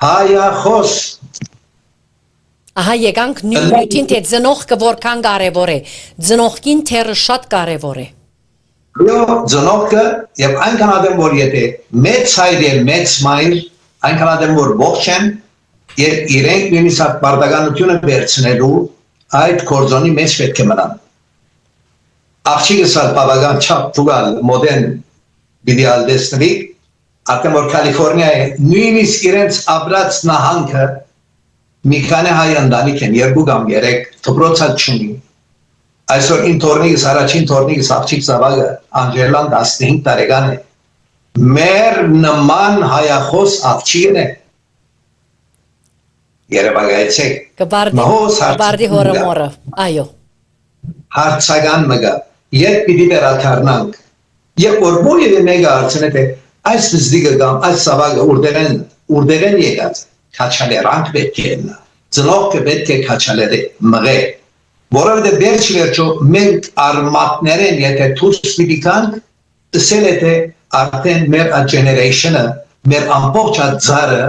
Հայախոս։ Ահա եկանք նույնույթին թե ծնողքը որքան կարևոր է, ծնողքին թերը շատ կարևոր է։ Ծնողքը եւ այնքան ադեմ որ եթե մեծ հայր եւ մեծ մայր, այնքան ադեմ որ ողջ են եւ իրենք նույնիսկ բարդականությունը վերցնելու այդ կորձոնի մեջ պետք է մնան։ Աղջիկս բավական չափ տուգալ մոդեն բիդիալդեստրի, արդեն որ Կալիֆորնիայի նույնիսկ իրենց ապրած նահանգը մի քանի հայ ընտանիք են, 2 կամ 3 դպրոցած չունի։ Այսօր ին թորնիկս, առաջին թորնիկս աղջիկ զավակը Անջելան 15 տարեկան է։ Մեր նման հայախոս աղջիկն է։ Երևակայեցեք։ Կբարդի հորը մորը, այո։ Հարցական մգա, երբ պիտի վերակարնանք, երբ որ որևէ մեկը հարցնե թե այս վզդիգը կամ այս զավակը ուրդերեն եկած, քաչալերանք պետք է նա, ծնողքը պետք է քաչալերը մղե, որովհետև վերջո մենք արմատներ են, եթե դուրս պիտի կանք, ասել է թե արդեն մեր ջեներեյշնը, մեր ամբողջ ձարը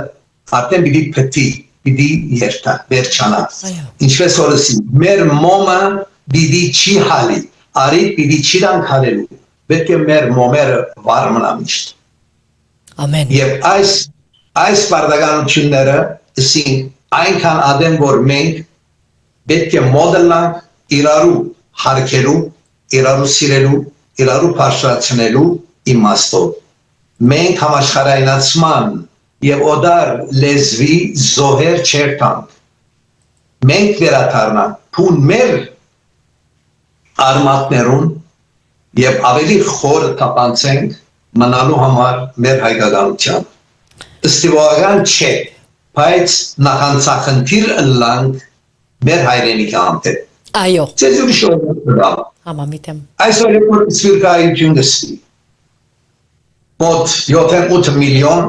արդեն պիտի պտի, պիտի երթա, վերջանա։ Ինչպես որսի, մեր մոմը պիտի չի հալի, արի պիտի չի դանք հալելու, պետք է մեր մոմերը վար մնա միշտ։ Ամեն։ Եվ այս բարդականությունները այնքան ադեմ որ մենք պետք է մոդելանք իրարու հարկելու, իրարու սիրելու, իրարու բարձրացնելու իմաստով։ Մենք համաշխարհայնացման եւ օդար լեզվի զոհեր չերտանք։ Մենք վերադառնանք փուն մեր արմատներուն եւ ավելի խոր տապանցենք մնալու համար մեր հայկականության։ Ստիվական չէ, բայց նախանցախնդիր լանք մեր հայրենիքի անտեր։ Այո։ Ձեզ ուրիշ օրգան։ Համամիտ եմ։ Այսօր որ սվիրկայություն գսվի։ Մոտ 7-8 միլիոն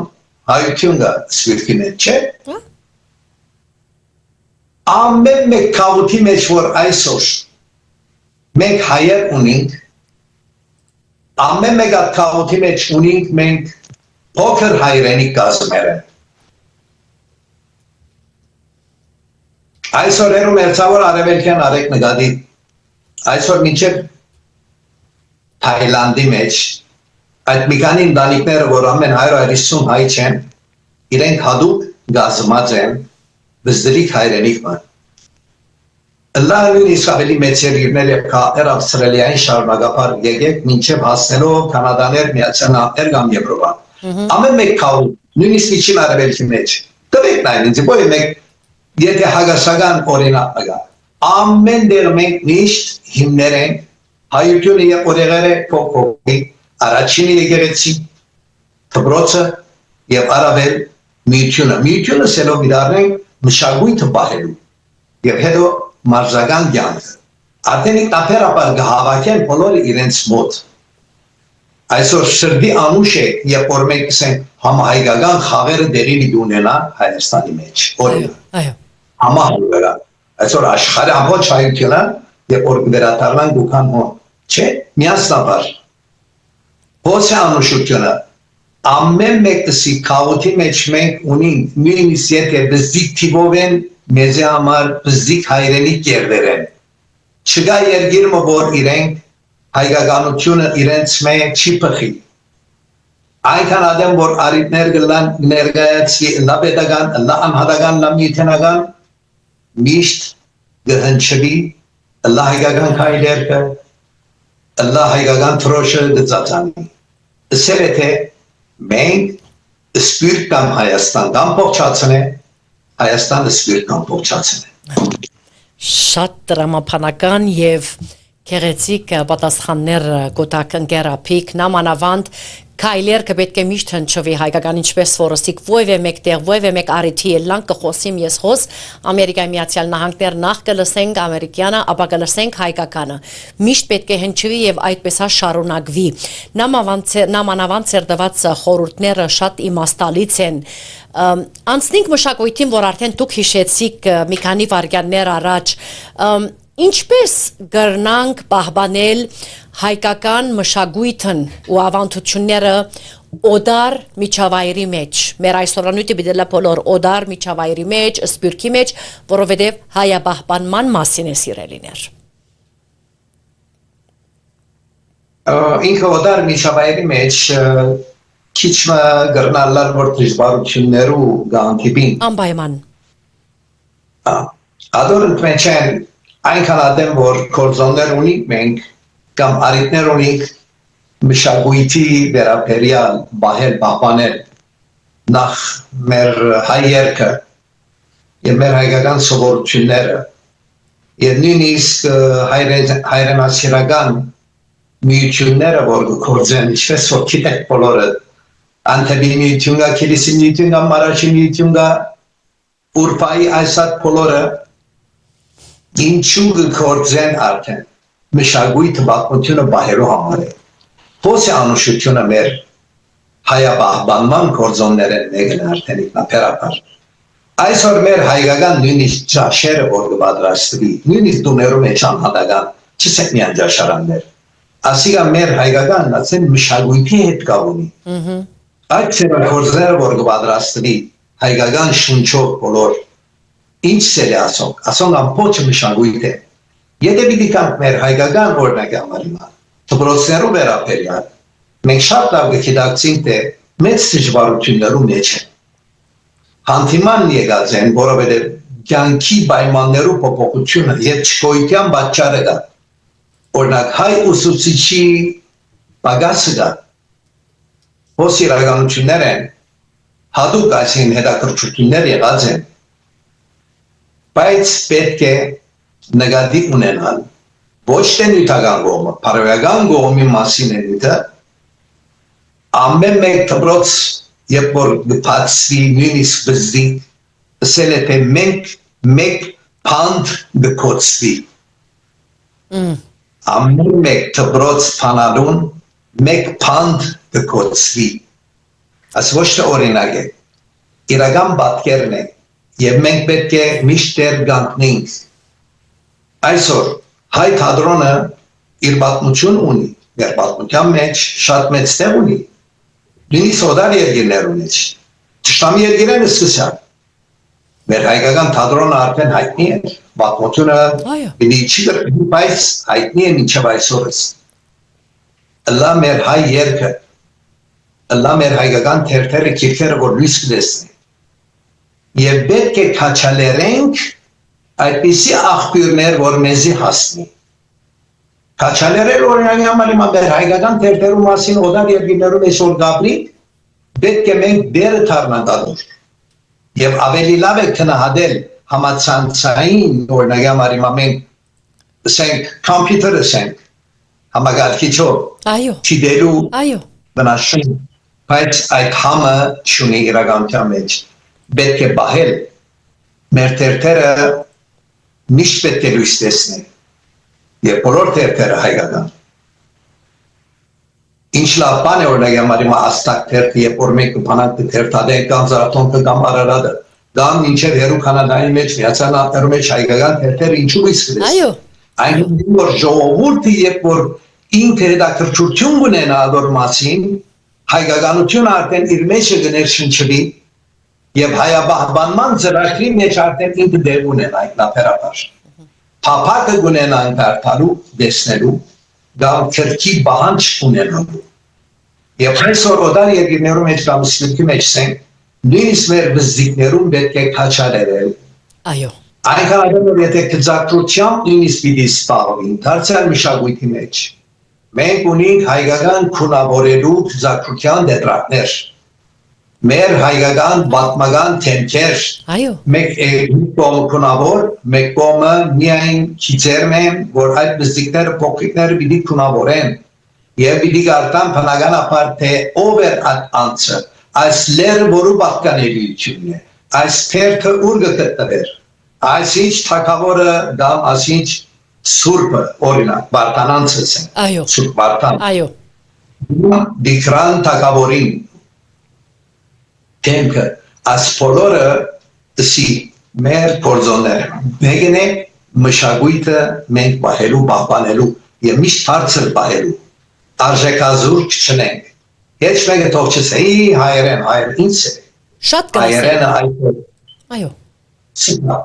հայություն գա սվիրկի մեջ, չէ։ Ամեն մեկ կավութի մեջ որ այսօր մենք հայեր ունենք, ամեն մեկ կավութի մեջ ունենք մենք փոքր հայրենիք կազմերը։ Այսօր երում երցավոր արևելքյան արեք նգադի, այսօր մինչև Թայլանդի մեջ, այդ մի քանի ընտանիքները, որ ամեն 150 հայ չեն, իրենք հատուկ գազմած են բզդրիկ հայրենիք ման։ Լավին իսկավելի մեծ երկիրներ և քաղաքներ Ավստրալիային շարունակապար եկեք մինչև հասնելով Կանադաներ, Միացյալ Նահանգներ կամ Եվրոպան։ Ամեն մեկ քաղաք, նույնիսկ միջին արևելքի մեջ, տվեք նայեն ինձ, ոյ մեկ եթե հագասական օրինակ ագա, ամեն դեր մենք միշտ հիմներ ենք, հայությունը և օրեղերը փոքոքի, առաջինը եկեղեցի, դպրոցը և առավել միությունը։ Միությունը սելով իրարնենք մշակույթը պահելու և հետո մարզական կյանքը։ Արդեն ինքնաբերաբար կհավաքեն բոլորը իրենց մոտ։ Այսօր սրդի անուշ է, երբ որ մենք ասենք համահայկական խաղերը դերի պիտի ունենա Հայաստանի մեջ, օրինակ։ Համահայկական։ Այսօր աշխարհի ամբողջ հայությունը, երբ որ վերադառնանք ուքան հոն, չէ, միասնաբար։ Ո՞ց է անուշությունը։ Ամեն մեկսի քաղաքի մեջ մենք ունենք նույնիսկ եթե բզդիկ թիվով են մեզ համար բզդիկ հայրենիք երդեր են։ Չկա երկիր որ իրենք հայկականությունը իրենց մեջ չի փխի։ Այնքան ադեմ որ արիտներ գլան ներկայացի լա պետական, լա անհատական, լա միութենական միշտ գհնչվի լա հայկական քայլերքը, լա հայկական թրոշը դծածանի։ Ասել է թե մենք սպիրտ կամ Հայաստան կամ փոխչացնե, Հայաստանը սպիրտ կամ փոխչացնե։ Շատ դրամապանական եւ գեղեցիկ պատասխաններ գոտակ ընկերապիկ նամանավանդ Քայլեր կպետք է միշտ հնչվի հայկական ինչպես որսիկ ովևէ մեկտեղ ովևէ մեկ արիթի ելան կխոսիմ ես հոս Ամերիկայի Միացյալ Նահանգներ նախ կլսենք ամերիկյանը ապա կլսենք հայկականը միշտ պետք է հնչվի եւ այդպես է շարունակվի նամանավանդ ցերդված խորհուրդները շատ իմաստալից են անցնենք մշակույթին որ արդեն դուք հիշեցիք մի քանի վարքյաններ առաջ Ինչպես գրնանք պահպանել հայկական մշակույթն ու ավանդությունները օդար միջավայրի մեջ մեր այսօրանույթը բիդելա բոլոր օդար միջավայրի մեջ սպյուրքի մեջ որովհետև հայապահպանման մասին է սիրելիներ ինքը օդար միջավայրի մեջ քիչ գրնալար որ դժվարություններու գանտիբին անպայման ադորն մենչեն այնքան ադեմ որ կորզոններ ունենք մենք կամ արիտներ ունենք մշակույթի վերաբերյալ բահել պահպանել նախ մեր հայ երգը եւ մեր հայկական սովորությունները եւ նույնիսկ հայրենասիրական միությունները որ կորզեն ինչպես որ գիտեք բոլորը անտեբի միությունը քիլիսի միությունը մարաշի միությունը ուրփայի այսատ բոլորը Ինչու կորձեն արդեն մշակույթը պատմությունը բահերու համար է ո՞ս է անուշությունը մեր հայապահպանման կորձոններեն մեկն արդեն ինքնաբերաբար այսօր մեր հայկական նույնիսկ ճաշերը որ կպատրաստվի նույնիսկ դուներու մեջ անհատական չսեք միան ճաշարաններ ասիկա մեր հայկականն ասեն մշակույթի հետ կապ ունի այդ կորձները որ կպատրաստվի հայկական շունչով բոլոր Ինչ սեր է ասոնք ամբողջ մշակույթ է եթե պիտի կանք մեր հայկական օրինակի համար հիմա դպրոցներու վերաբերյալ մենք շատ լավ կգիտակցենք թե մեծ դժվարություններու մեջ են հանդիման եկած են որովհետև կյանքի պայմաններու փոփոխությունը եւ չկոյության պատճառը դա օրինակ հայ ուսուցիչի պակասը դա ո՞ս իրականություններ են հատուկ այսին հետաքրքրություններ եղած են Բայց պետք է նկատի ունենալ ոչ թե նյութական կողմը, բարոյական կողմի մասին է նյութը ամեն մեկ դպրոց երբ որ բացվի նույնիսկ բզդի ասել է թե մենք մեկ փանդ կկոչվի ամեն մեկ դպրոց փանալուն մեկ փանդ կկոչվի այս ոչ թե օրինակ է իրական պատկերն է Եվ մենք պետք է միշտ դեր գանքնենք այսօր հայ թատրոնը իր պատմություն ունի մեր պատմության մեջ շատ մեծ տեղ ունի նույնիսկ օդար երկիրներ ունի ճշտամի երկիրները սկսան մեր հայկական թատրոնը արդեն հայտնի է պատմությունը պիտի չի գրվի բայց հայտնի է մինչև այսօրս ըլլա մեր հայ երգը ըլլա մեր հայկական թերթերը քիրքերը որ լույս կտեսնի Եվ պետք է քաչալերենք այդպիսի աղբյուրներ, որ մեզի հասնի։ Քաչալերել օրինակի համար հիմա մեր հայկական թերթերու մասին օդար երկիրներու մեջ որ գաբրիկ, պետք է մենք դերը թարնանք ադոր։ Եվ ավելի լավ է քնահատել համացանցային օրինակի համար հիմա մենք ասենք կոմպյուտեր ասենք համագարկիչով չիդելու բնաշուն, բայց այդ համը չունի իրականության մեջ։ Պետք է բահել մեր թերթերը միշտ պետք է լույս տեսնել եւ բոլոր թերթերը հայկական ինչ լավ բան է օրինակ համար հիմա աստակ թերթը երբ որ մենք բանակ թերթադենք կամ զարաթոնքը կամ արարատը կամ մինչև հերու կանադայի մեջ միացյալ նահանգներու մեջ հայկական թերթերը ինչու լույս կտեսնեն այն որ ժողովուրդը երբ որ ինքը հետաքրքրություն ունենա ադոր մասին հայկականությունը արդեն իր մեջ կներշնչվի Եվ հայապահպանման ծրագրի մեջ արդեն ինքը դեր ունենա ինքնաբերաբար։ Փափակը ունենա ընդհանրալու, դեսնելու, կամ քրքի բանջ ունենալու։ Եվ այսօր օդար երկիրներու մեջ կամ սպյուրքի մեջ ասենք, նույնիսկ մեր բզդիկներուն պետք է քաչալերել։ Այո։ Այնքան այդպես որ եթե քծակրությամբ նույնիսկ պիտի սպառվին, դարձյալ մշակույթի մեջ։ Մենք ունենք հայկական քունավորելու քծակրության դետրակներ։ Մեր հայկական պատմական թեմքեր մեկ կողմ քունավոր, մեկ կողմը միայն քիծերն են, որ այդ բզդիկները փոքրիկները պիտի քունավորեն Եվ պիտի գարտան բնականաբար թե ով էր այդ անձը, այս լերը որու պատկանելիությունն է, այս թերքը ուր գտնվեր, այսինչ թագավորը կամ այսինչ սուրբը, օրինակ, Վարդանանցս են, Այո, Սուրբ Վարդան, այո, դիքրան թագավորին, թեմքը, այս բոլորը դսի մեր գործոնները, մեկն է մշակույթը մենք պահելու, պահպանելու եւ միշտ բարձր պահելու, արժեքազուր չնենք, Heç մեկը թող չսեի հայերեն, ինձ է, շատ կլսենք, հայերենը այսօր, այո, սիպա,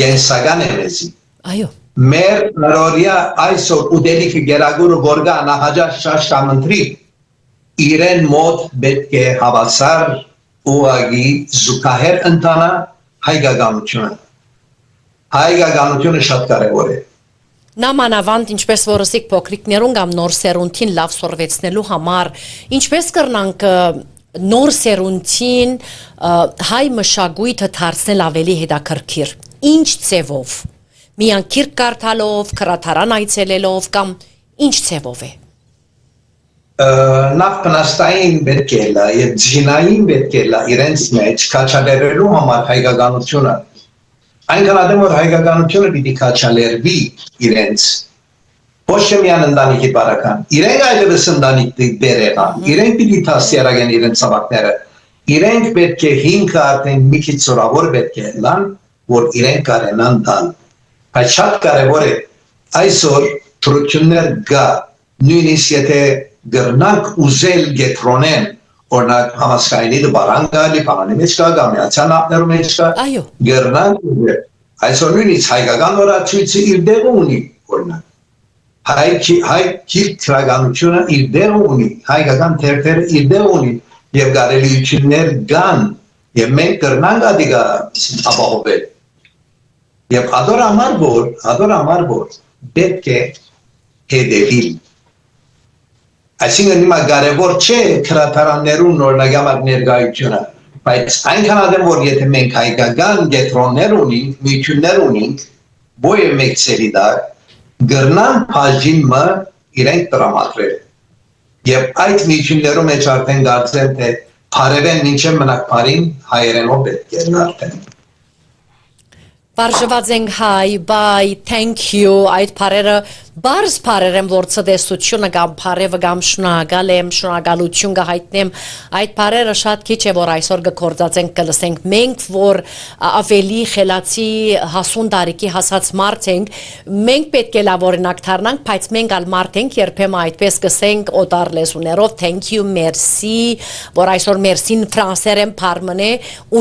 գենսական է մեզի, այո, մեր նորորյա այսօր ուտելիքը գերագուրը որգա նախաջաշ շաշտամնտրի, իրեն մոտ պետք է հավասար ուղագի զուգահեռ ընտանա հայկականությունը։ Հայկականությունը շատ կարևոր է։ Նամանավանդ ինչպես որ ասիք փոքրիկներուն կամ նոր սերունդին լավ սորվեցնելու համար, ինչպես կրնանք նոր սերունդին հայ մշակույթը դարձնել ավելի հետաքրքիր, ինչ ձևով, միան գիրք կարդալով, քրաթարան այցելելով կամ ինչ ձևով է։ Նախ բնաստային պետք է լա եւ ջինային պետք է լա իրենց մեջ քաչալերելու համար հայկականությունը այնքան ադեմ որ հայկականությունը պիտի քաչալերվի իրենց ոչ թե միան ընտանիքի բարական իրենք այլևս ընտանիքի բերեղան իրենք պիտի դասյարակեն իրենց ծավալները իրենք պետք է հիմքը արդեն մի քիչ զորավոր պետք է լան որ իրենք կարենան տան բայց շատ կարևոր է այսօր թրություններ գա նույնիսկ եթե գրնանք ուզել գետրոնեն, օրինակ համասկայնի դբարանգալի, պանանի մեջ կա, գամիացյան ապներու մեջ կա, գրնանք ուզել, այսօր նույնից հայկական որացույցը իր դեղը ունի, օրինակ, հայ կիրք թրագանությունը իր դեղը ունի, հայկական թերթերը իր դեղը ունի, և գարելիություններ գան, և մենք գրնանք ադիգա ապահովել, և ադոր համար որ, պետք է հետևիլ, Այսինքն հիմա կարևոր չէ քրաթարաններուն նորնագամակ ներկայությունը, բայց այնքան ադեմ որ եթե մենք հայկական գետրոններ ունենք, միություններ ունենք, բոյը մեկ ծերի դար, գրնան բաժինը իրենք տրամադրել։ Եվ այդ միություններում մեջ արդեն կարծեմ թե բարևեն մինչև մնակ բարին հայերենով պետք է արդեն։ Բարժված ենք հայ, բայ, thank you, այդ բարերը Բարս բարերեմ որ ցտեսությունը կամ բարևը կամ շնորհակալություն կհայտնեմ այդ բարերը շատ քիչ է որ այսօր գործածենք կլսենք մենք որ ավելի խելացի հասուն տարիքի հասած մարդ ենք մենք պետք է լավ օրինակ դառնանք բայց մենք ալ մարդ ենք երբեմն այդպես կսենք օտար լեզուներով thank you merci որ այսօր մերսին ֆրանսերեն բարմնե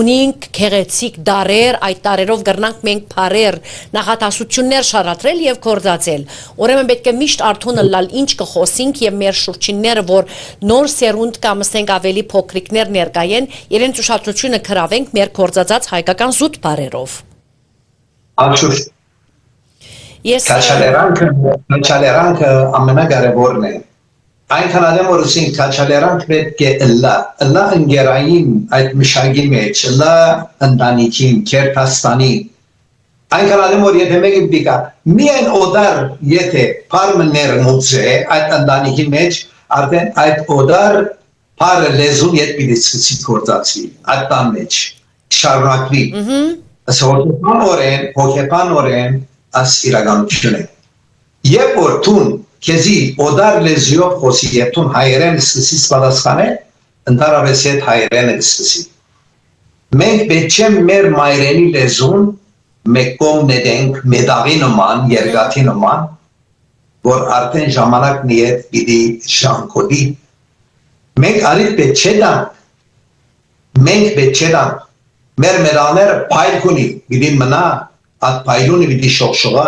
ունենք քեղեցիկ դարեր այդ դարերով գրնանք մենք բարեր նախատասություններ շարադրել եւ գործածել Ուրեմն պետք է միշտ արթուն լալ ինչ կխոսենք եւ մեր շուրջինները որ նոր սերունդ կամ ասենք ավելի փոքրիկներ ներկայեն իրենց ուշադրությունը գրավենք մեր կորցածած հայկական զուտ բարերով Անշուշտ Քաչալերանքը ամենակարևորն է այնքան ադեմ որ ասենք քաչալերանք պետք է լա ընկերային այդ մշակի մեջ լա ընտանիքին քերթաստանի Այնքան ադեմ որ եթե մեկը դիկա միայն օդար եթե բարմներ մուծե այդ ընտանիքի մեջ արդեն այդ օդար բարը լեզուն ետ պիտի սկսի գործածի այդ տան մեջ շարունակվի հոգեբանորեն աս իրականություն է երբ որ տուն քեզի օդար լեզուով խոսի երբ տուն հայերեն սկսի պատասխանել ընդհանրապես հետ հայերեն սկսի մենք պետք է մեր մայրենի լեզուն մեկ կողմ նետենք մեդաղի նման, երգաթի նման, որ արդեն ժամանակն իդ պիտի շանքոդի։ Մենք արիտ պետք չէ դանք, մենք պետք չէ դանք, մեր մեդաղները պայլ կունի, պիտի մնա, այդ պայլունի պիտի շողշողա,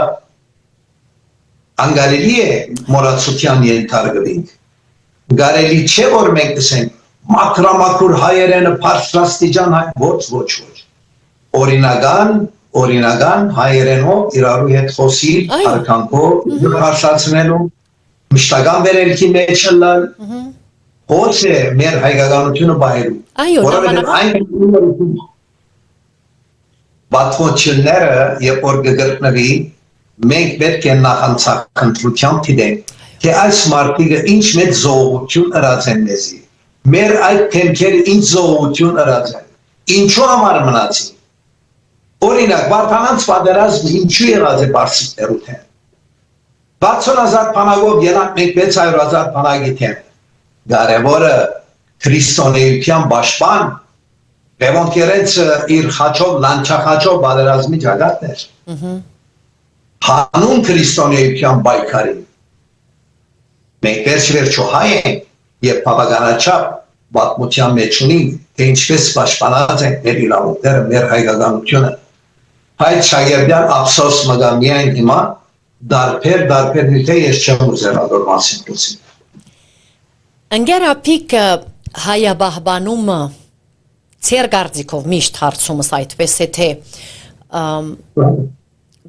անգարելի է մորացության ենթարկվինք, գարելի չէ որ մենք դսենք, մակրամակուր հայերենը պարսրաստիջան հայ, ոչ, օրինական հայերենով իրարու հետ խոսիլ, հարկանքով, հարսացնելու, մշտական վերելքի մեջ լալ, հոց է մեր հայկականությունը բայելու, որովհետև այն բատվությունները, երբ որ գգրտնվի, մենք պետք է նախանցախնդրությամբ թիդենք, թե այս մարդիկը ինչ մեծ զողություն ըրած են մեզի։ Մեր այդ թեմքերը ինչ զողություն ըրած են։ Ինչու համար մնացին։ Օրինակ, Վարդանանց պատերազմը ինչու եղած է Պարսիկներու թեմ։ 60,000 բանակով ելանք մենք 600,000 բանակի թեմ։ Կարևորը քրիստոնեության պաշտպան Լևոնտ Երենցը իր խաչով, լանչախաչով պատերազմի ճակատն էր։ Հանուն քրիստոնեության պայքարին։ Մենք վերջ-վերջո հայ ենք եւ բավականաչափ պատմության մեջ ունենք, թե ինչպես պաշտպանած ենք մեր իրավունքները, մեր հայկականությունը։ Այդ Շագերտյան ափսոս մգա միայն հիմա դարբեր նյութե ես չեմ ուզել ադոր մասին լուսին։ Ընկերապիկ հայաբահբանումը ծեր գարձիկով միշտ հարցումս այդպես է թե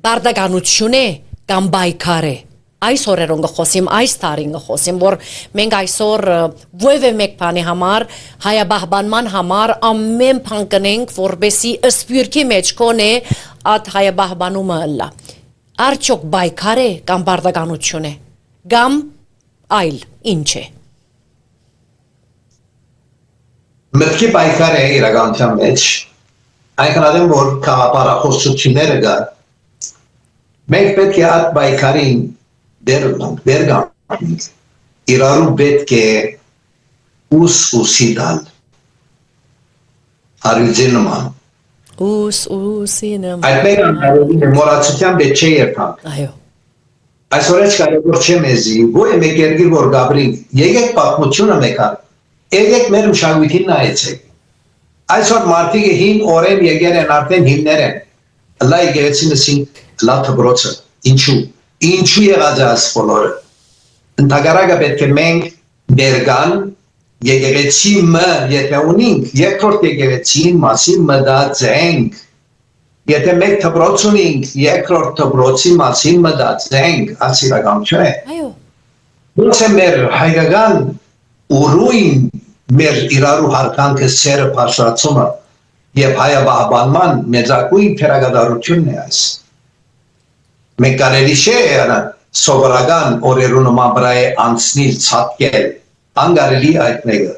բարդականություն է կամ բայկար է այս օրերուն գխոսիմ այս տարին գխոսիմ որ մենք այսօր ովևէ մեկ բանի համար հայաբահբանման համար ամեն բան կնենք որբեսի սպյուրքի մեջ կոնե այդ հայաբահբանումը լա արդյոք բայկար է կամ բարդականություն է կամ այլ ինչ է Մտքի պայքար է իրականության մեջ, այնքան adem որ քաղաքապարախոսությունները կա, մենք պետք է այդ պայքարին դեր գանք, իրարու պետք է ուսի դալ, արյուծի նման, ուսի նման, այդ մենք մորացության պետք չէ երբան, այո, այսօր էչ կարևոր չէ մեզի, ոյ մեկ երգիր որ գաբրինք, եկեք պատմությունը մեկան, Եկեք մեր մշակույթին նայեցեք։ Այսօր մարդիկը հին օրեն եկել են արդեն հիմներ են։ Լա եկեղեցին լա դպրոցը։ Ինչու եղած է այս բոլորը։ Ընդհակառակը պետք է մենք բերգան եկեղեցի մը եթե ունենք, երկրորդ եկեղեցին մասին մտածենք։ Եթե մեկ դպրոց ունենք, երկրորդ դպրոցի մասին մտածենք, այս իրականություն է։ այո։ Ոնց է մեր հայկական ուրույն մեր իրարու հարկանքը սերը պաշրացումը և հայաբահբանման մեծակույն թերագադարությունն է այս։ Մենք կարելի չէ սովորական օրերու նման վրա է անցնիլ ցատկել, անգարելի այդ մեկը։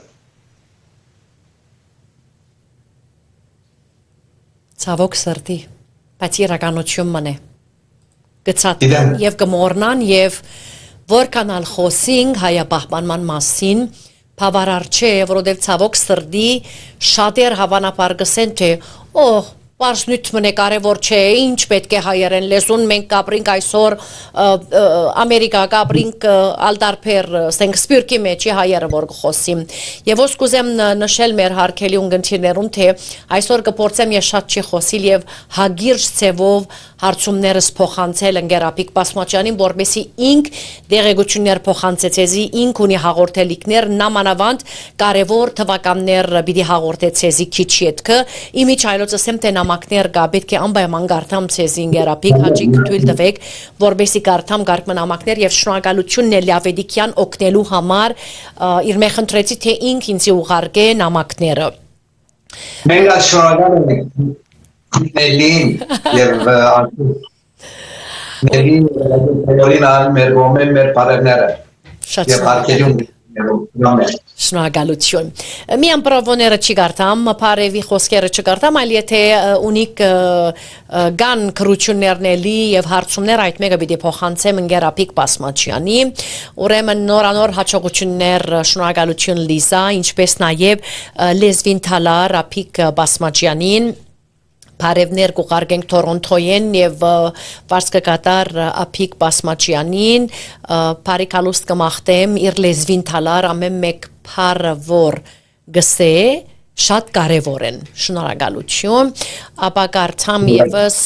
Ցավոք սրտի, բայց իրականություն մնե։ Գցատեն և գմորնան և որքան ալ խոսինք հայաբահբանման մասին բավարար չէ, որովհետև ցավոք սրտի շատեր հավանաբար գսեն թե Պարսնույթ մնե կարևոր չէ, ինչ պետք է հայերեն լեզուն, մենք կապրինք այսօր Ամերիկա, կապրինք ալդարբեր, սենք սպյուրքի մեջի հայերը որ գխոսիմ։ Եվ ոս կուզեմ նշել մեր հարկելի ունգընթիրներում, թե այսօր կպործեմ ես շատ չի խոսիլ և հագիրջ ծևով հարցումներս փոխանցել ընկերապիկ Բասմաճյանին, որպեսզի ինք դեղեցություններ փոխանցեցեզի, ինք ունի հաղորդելիքներ, նամանավանդ կարևոր թվականներ պիտի հաղորդեցեզի քիչ ետքը, իմիջ այլոց ասեմ թե նամակներ կա, պետք է անպայման գարթամ ցեզի ընկերապիկ, հաճիկ թույլ տվեք, որպեսզի գարթամ գարկման նամակներ եւ շնորհակալություն Նելի Ավետիքյան օգնելու համար, իր մեջ խնդրեցի թե ինք ինձ ուղարկե նամակները։ Մենք շնորհակալ ենք Նելին և Նելին բոլորին ան մեր գոմեն մեր պարերները և հարկելյուն Շնորհակալություն։ Միան պրովոները չի գարտամ, պարևի խոսքերը չգարտամ, այլ եթե ունիք գան կրություններնելի և հարցումներ այդ մեկը պիտի փոխանցեմ ընկերապիկ Բասմաճյանի, ուրեմն նորանոր հաջողություններ շնորհակալություն Լիզա, ինչպես նաև լեզվին թալար ապիկ Բասմաճյանին Բարևներ կուղարկենք Թորոնտոյեն և վարսկակատար Ապիկ Բասմաճյանին, բարիքալուստ կմաղթեմ իր լեզվին թալար ամեն մեկ պարը որ գսե, շատ կարևոր են, շնորհակալություն, ապա կարդամ ևս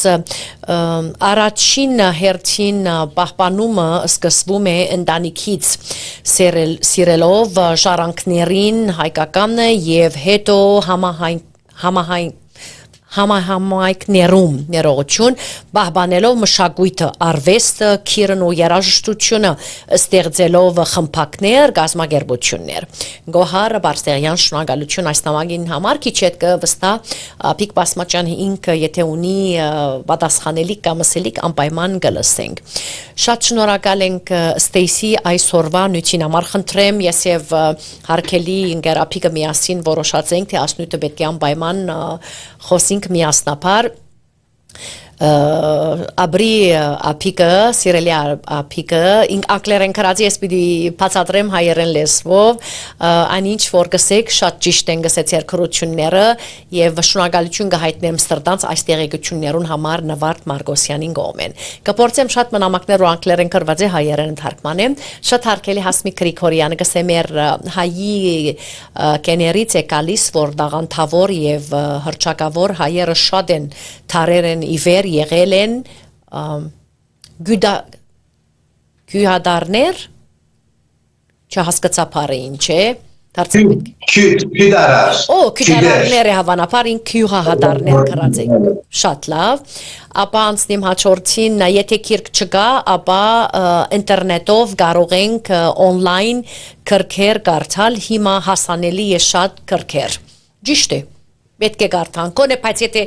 առաջին հերթին պահպանումը սկսվում է ընտանիքից սիրելով ժառանգներին հայկականը և հետո համայնքներում ներողություն պահպանելով մշակույթը, արվեստը, քիրն ու երաժշտությունը ստեղծելով խմբակներ, գազագերբություններ։ Գոհար Բարսեղյան շնորհակալություն այս նամակին համար քիչ հետ կվստահ Պիկ Բասմաճյան ինքը եթե ունի պատասխանելիք կամ ասելիք անպայման կլսենք։ Շատ շնորհակալ ենք Ստեյսի այսօրվա նյութին համար խնդրեմ ես եւ հարկելի ինգերապիկը միասին որոշացենք թե ասնույթը պետք է անպայման խոսենք միասնապար Abri apիկը, սիրելի ապիկը, ինք անգլերեն կրածի ես պիտի բացատրեմ հայերեն լեզվով, այնինչ որ գսեք շատ ճիշտ են գսեց երկրությունները եւ շնորհակալություն կհայտնեմ սրտանց այս տեղեկություններուն համար Նվարդ Մարգոսյանին կողմեն։ Կփորձեմ շատ մնամակներ ու անգլերեն կրված է հայերեն թարգմանեմ, շատ հարկելի Հասմիկ Գրիգորյանը գսե մեր հայի կեներից է գալիս որ դաղանթավոր եւ հրճակավոր հայերը շատ են թարերեն իվեր եղել են գյուհադարներ չհասկացա բառը ինչ է Քյուդարար քյուդարներ է հավանաբար ինք քյուհադարներ գրած է շատ լավ ապա անցնեմ հաջորդին եթե քիրք չկա ապա ինտերնետով կարող ենք on-line քրքեր կարդալ հիմա հասանելի է շատ քրքեր ճիշտ է պետք է կարդան կոնե բայց եթե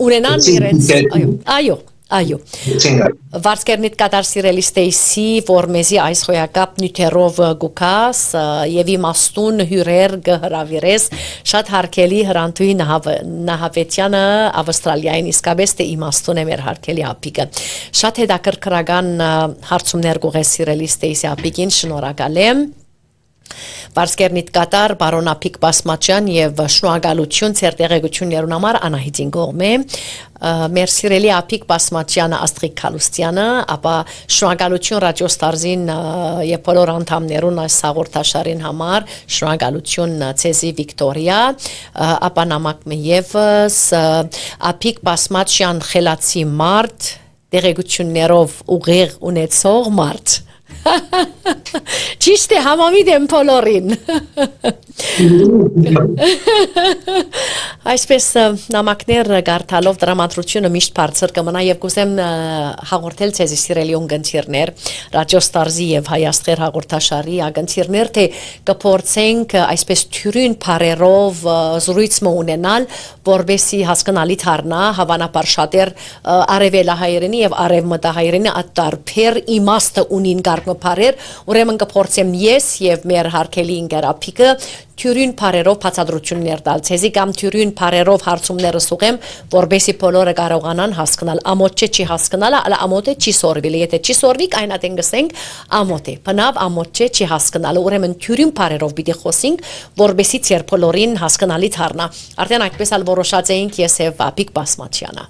ունենան իրենց այո Վարսկերնիտ կատար սիրելի Ստեյսի որ մեզի այս հոյակապ նյութերով գուկաս եւ իմաստուն հյուրեր գհրավիրես շատ հարկելի հրանտուի Նահավետյանը Ավստրալիային իսկապես թե իմաստուն է մեր հարկելի ապիկը շատ հետաքրքրական հարցումներ գուղես սիրելի Ստեյսի ապիկին շնորհակալ եմ Վարսկերնիտ կատար բարոն Ապիկ Բասմաճյան եւ շնորհակալություն ձեր տեղեկություններուն համար Անահիտին կողմէ մեր սիրելի Ապիկ Բասմաճյանը Աստղիկ Քալուստյանը ապա շնորհակալություն ռադիո Ստարզին եւ բոլոր անդամներուն այս հաղորդաշարին համար շնորհակալություն ցեզի Վիկտորիա ապա նամակ եւս Ապիկ Բասմաճյան խելացի մարդ տեղեկություններով ուղիղ ունեցող մարդ Ճիշտ է համամիտ եմ բոլորին Այսպես նամակներ գարթալով դրամատրությունը միշտ բարձր կմնա եւ կուզեմ հաղորդել ցեզի սիրելի ունգընտիրներ ռադիո Ստարզի եւ Հայաստղեր հաղորդաշարի ագընտիրներ թե կփորձենք այսպես թյուրին բարերով զրույց ունենալ որբեսի հասկանալի դառնա հավանաբար շատեր արևելահայերենի եւ արևմտահայերենի ատարփեր իմաստը ունին գարմփարեր ուրեմն կփորձեմ ես եւ մեր հարկելի ինգերապիկը թյուրին բարերով բացատրություններ տալ ցեզի կամ թյուրին բարերով հարցումները սուղեմ որբեսի բոլորը կարողանան հասկանալ ամոթ չի հասկանալը ալա ամոթը չի սորվել եթե չի սորվի այնատեն գսենք ամոթ է բնավ ամոթ չի հասկանալը ուրեմն թյուրին բարերով պիտի խոսենք որբեսի ցեր բոլորին հասկանալի դառնա արդեն այդպես ալ որոշած էինք ես եւ Ապիկ Բասմաճյանը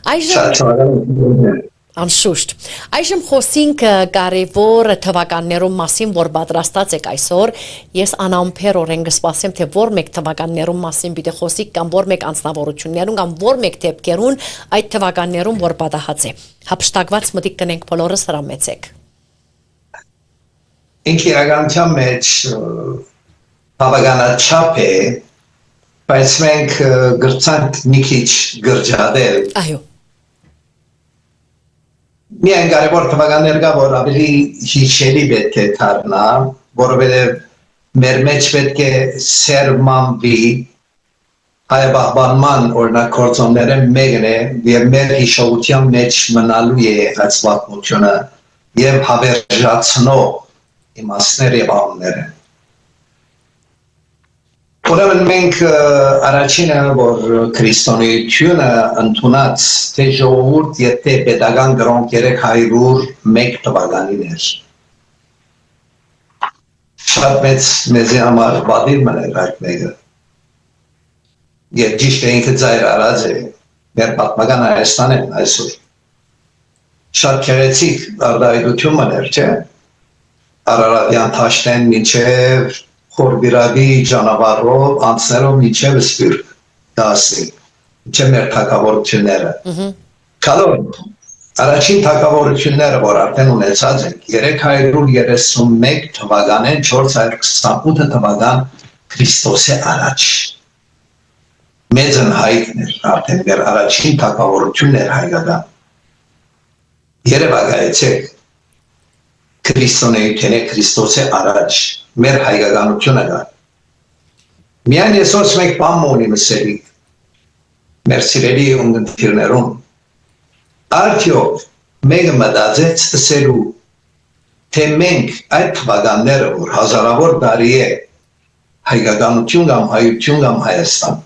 այժմ Անշուշտ այժմ խոսենք կարևոր թվականներում մասին որ պատրաստած եք այսօր ես անամփերորեն կսպասեմ թե որ մեկ թվականներում մասին պիտի խոսիկ կամ որ մեկ անձնավորություններում կամ որ մեկ դեպքերուն այդ թվականներում որ պատահած է հապշտակված մտիկ կնենք բոլորս հրամեցեք Ինք իրականության մեջ բավականաչափ է բայց մենք գրծանք մի քիչ գրջադել այո Միայն կարևոր թվականներ կա, որ ավելի հիշելի պետք է դառնա, որովհետև մեր մեջ պետք է սերմանվի հայաբահբանման օրինակ գործոնները մեկն է եւ մեր հիշողության մեջ մնալու է այս պատմությունը եւ հավերժացնող իմաստներ եւ անունները Ուրեմն մենք առաջինը որ քրիստոնեությունը ընդունած թե ժողովուրդ եթե պետական գրոնք 301 թվականին էր շատ մեծ մեզի համար բադիր մներ այդ մեկը եւ ճիշտ է ինքը ծայր արած է մեր պատմական Հայաստանն այսօր շատ քերեցիկ արդայություն մներ չէ Արարատյան Թաշտեն մինչև Խորբիրավի ճանապարհով անցնելով միջև Սպիրտ դասի միջև մեր թագավորությունները Կալոր առաջին թագավորությունները որ արդեն ունեցած են 331 թվականին 428 թվական Քրիստոսի առաջ մեծն հայկներ, արդեն մեր առաջին թագավորություններ հայկական։ Երևակայեցեք քրիստոնեությունը Քրիստոսի առաջ մեր հայկականությունը կա։ Միայն այսօր մենք բան ունի մսերի մեր սիրելի ունգընտիրներում արդյոք մեկը մտածեց ասելու թե մենք այդ թվականները որ հազարավոր տարի է հայկականություն կամ հայություն կամ Հայաստան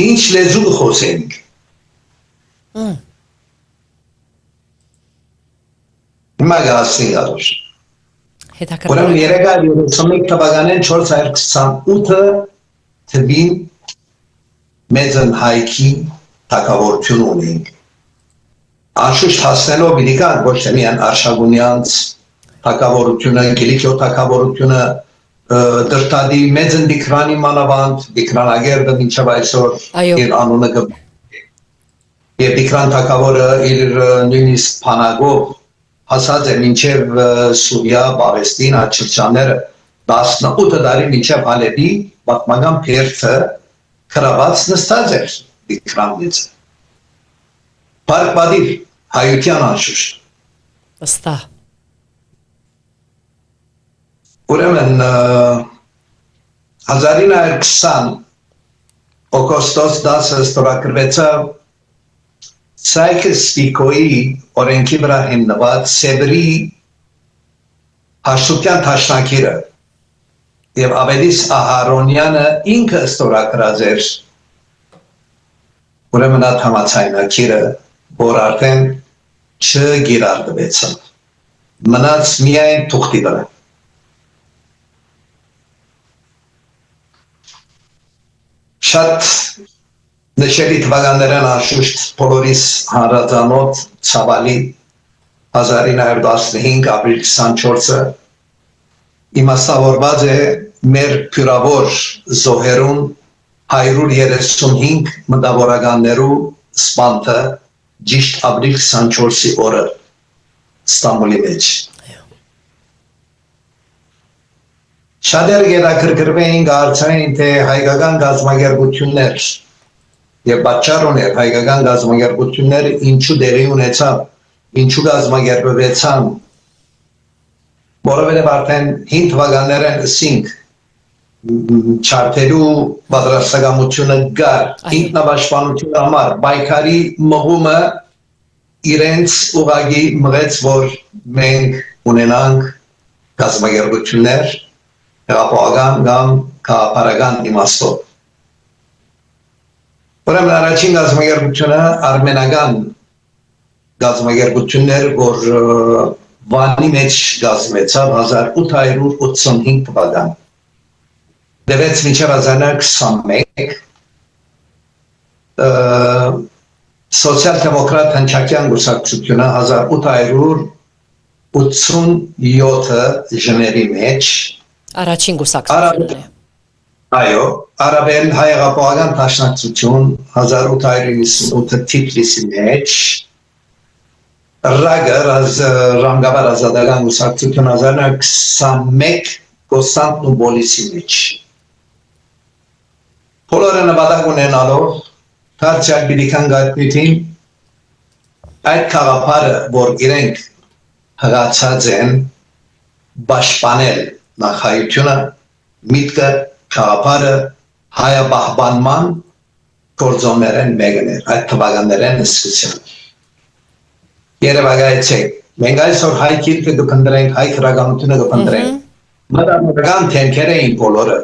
ինչ լեզու խոսենք հիմա գասին գալուշ ուրեմն երեգա 31 թվականեն 428 թվին մեծն հայքի թագավորություն ունենք անշուշտ հասնելով իրիկան ոչ թե միայն Արշակունյանց թագավորությունը, Կիլիկիո թագավորությունը, Դրտադի մեծն Դիքրանի մանավանդ, Դիքրանագերդը մինչև այսօր իր անունը և Դիքրան թագավորը իր նույնիսկ փանագով հասած է մինչև Սուրիա, Պաղեստին, այդ շրջանները 18 տարի մինչև Հալեպի պատմական փերթը քրաված նստած էր Դիքրանից Պարպադիր հայության անշուշտ Վստահ Ուրեմն 1920 օգոստոս 10-ը ստորագրվեցավ Սայքս-Պիկոյի օրենքի վրա հիմնված Սևրի հաշտության դաշնակիրը և ավելիս Ահարոնյանը ինքը ստորագրած էր ուրեմն այդ համաձայնագիրը որ արդեն չգիրառվեցավ մնաց միայն թուղթի վրա շատ նշելի թվականներն անշուշտ բոլորիս հանրածանոթ ցավալի 1915 ապրիլ 24-ը իմաստավորված է մեր փյուրավոր զոհերուն 135 մտավորականներու սպանթը ճիշտ ապրիլ 24-ի օրը Ստամբուլի մեջ Շատերը գետակրկրվեին գարցային թե հայկական գազագերբություններ և պատճառ ուներ հայկական գազագերբությունները ինչու դեղի ունեցավ, ինչու գազագերբվեցան, որովհետև արդեն 5 թվականներն ասինք չարթերու պատրաստակամությունը գար, ինքնապաշտպանության համար, պայքարի մղումը իրենց ուղղակի մղեց, որ մենք ունենանք գազագերբություններ հեղափոխական կամ քաղաքական իմաստով։ Ուրեմն առաջին գազագերբությունը արմենական գազագերբություններ, որ Վանի մեջ գազմեցավ 1885 թվական։ Դևեց մինչև 1921 սոցիալ-դեմոկրատ հնչակյան գուսակցությունը 1887 ժների մեջ Առաջին գուսակցությունն է Այո, արաբել հայեղապողական տաշնակցություն 1898 Թիֆլիսի մեջ Ռագը Ռամգավար ազատական գուսակցություն 1921 Կոստանդնուպոլիսի մեջ Բոլորը նպատակ ունենալով դարձյալ բիդիկան գատնիթին այդ քաղաքները, որ իրենք հղացած են պաշտպանել նախայությունը, միտքը, քաղաքները հայաբահբանման գործոններեն մեկն էր, այդ թվականներեն սկսյալ։ Երևակայեցեք, մենք այսօր հայ գիրքը կփնտրենք, հայ քրագանությունը կփնտրենք, մտավորական թեմքեր էին բոլորը։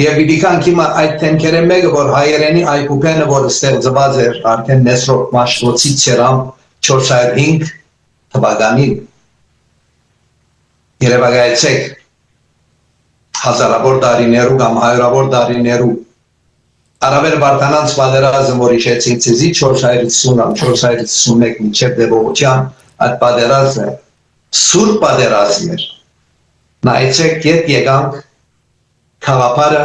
Եվ իդիքան կիմա այդ թեմքերը մեկը, որ հայերենի այգուպենը, որ ստեղծված էր արդեն Նեսրոպ Մաշտոցի ծերամ 405 թվականին Երևակայեցեք հազարավոր տարիներու կամ հայրավոր տարիներու Արաբեր Վարդանանց պատերազմը, որ իշխեցին ցեզի 450 կամ 451 մինչև դեպողության այդ պատերազմը սուր պատերազմ էր։ Նայեցեք ետ եկանք քաղաքները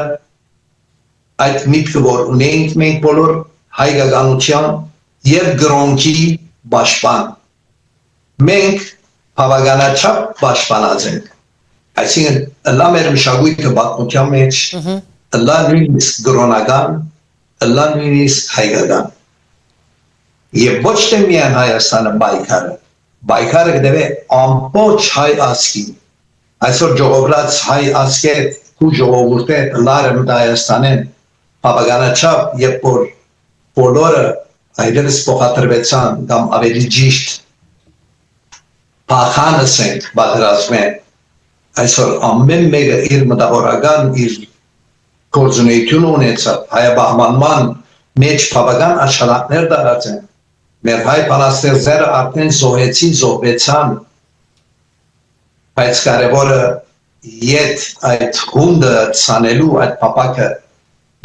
այդ միտքը, որ ունենք մենք բոլոր հայկականության և գրոնքի պաշտպան։ Մենք բավականաչափ պաշտպանած ենք։ Այսինքն լա մեր մշակույթը պատմության մեջ ըլլա նույնիսկ գրոնական, ըլլա նույնիսկ հայկական։ Եվ ոչ թե միայն Հայաստանը բայկարը գտե ամբողջ հայ ազգին։ Այսօր ժողովրդած հայ ազգը ու ժողովուրդը լարը Հայաստանեն բավականաչափ երբ որ բոլորը այդպես փոխադրվեցան կամ ավելի ճիշտ փախանս ենք պատրաստվել այսօր ամեն մեկը իր մտավորական իր գործունեություն ունեցավ հայաբահմանման մեջ բավական աշխատանքներ դարձան մեր հայ բանաստեղծները արդեն զոհվեցան բայց կարևորը իդ այդ հունդը ցանելու այդ փապակը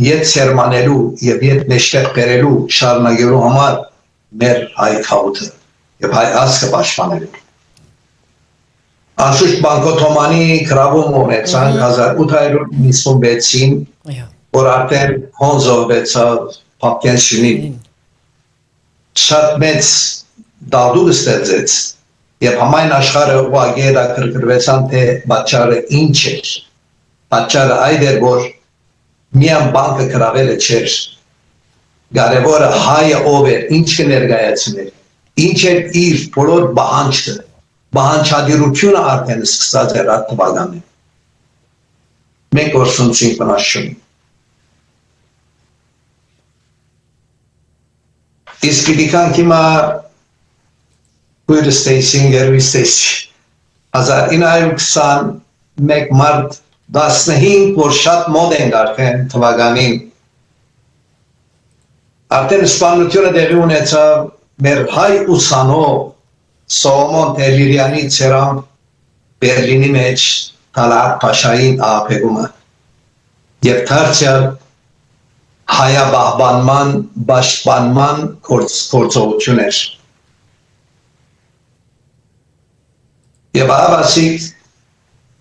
իդ սերմանելու եւ իդ մեջտեղ բերելու շարունակելու համար մեր հայ խաղութը եւ հայ ազգը պաշտպանելու Անշուշտ Բանկոթոմանի գրավում ունեցան 1896-ին որ արդեն հոնզովեցավ Պապկենշինին շատ մեծ դադուկ ստեղծեց եւ համայն աշխարհը ուղղակի հետաքրքրվեցան թե պատճառը ինչ էր պատճառը այդ էր որ միան բանկը գրավելը չէր կարևորը հայը ով էր ինչ կներկայացներ ինչ էր իր բոլոր բանջը բանջադիրությունը արդեն սկսած էր այդ թվականին մենք որսունցին բնաշուն իսկ դիքան կիմա Good Stacing, Gary Stacey. 1921 մարտ 15 որ շատ մոդ են արդեն թվականին արդեն սպանությունը տեղի ունեցավ մեր հայ ուսանող Սողոմոն Տերլիրյանի ցերամ Բերլինի մեջ Թալատ Փաշային աղբեկումը եւ դարձյալ հայաբահբանման պաշտպանման գործողություն էր Եվ ավասիկ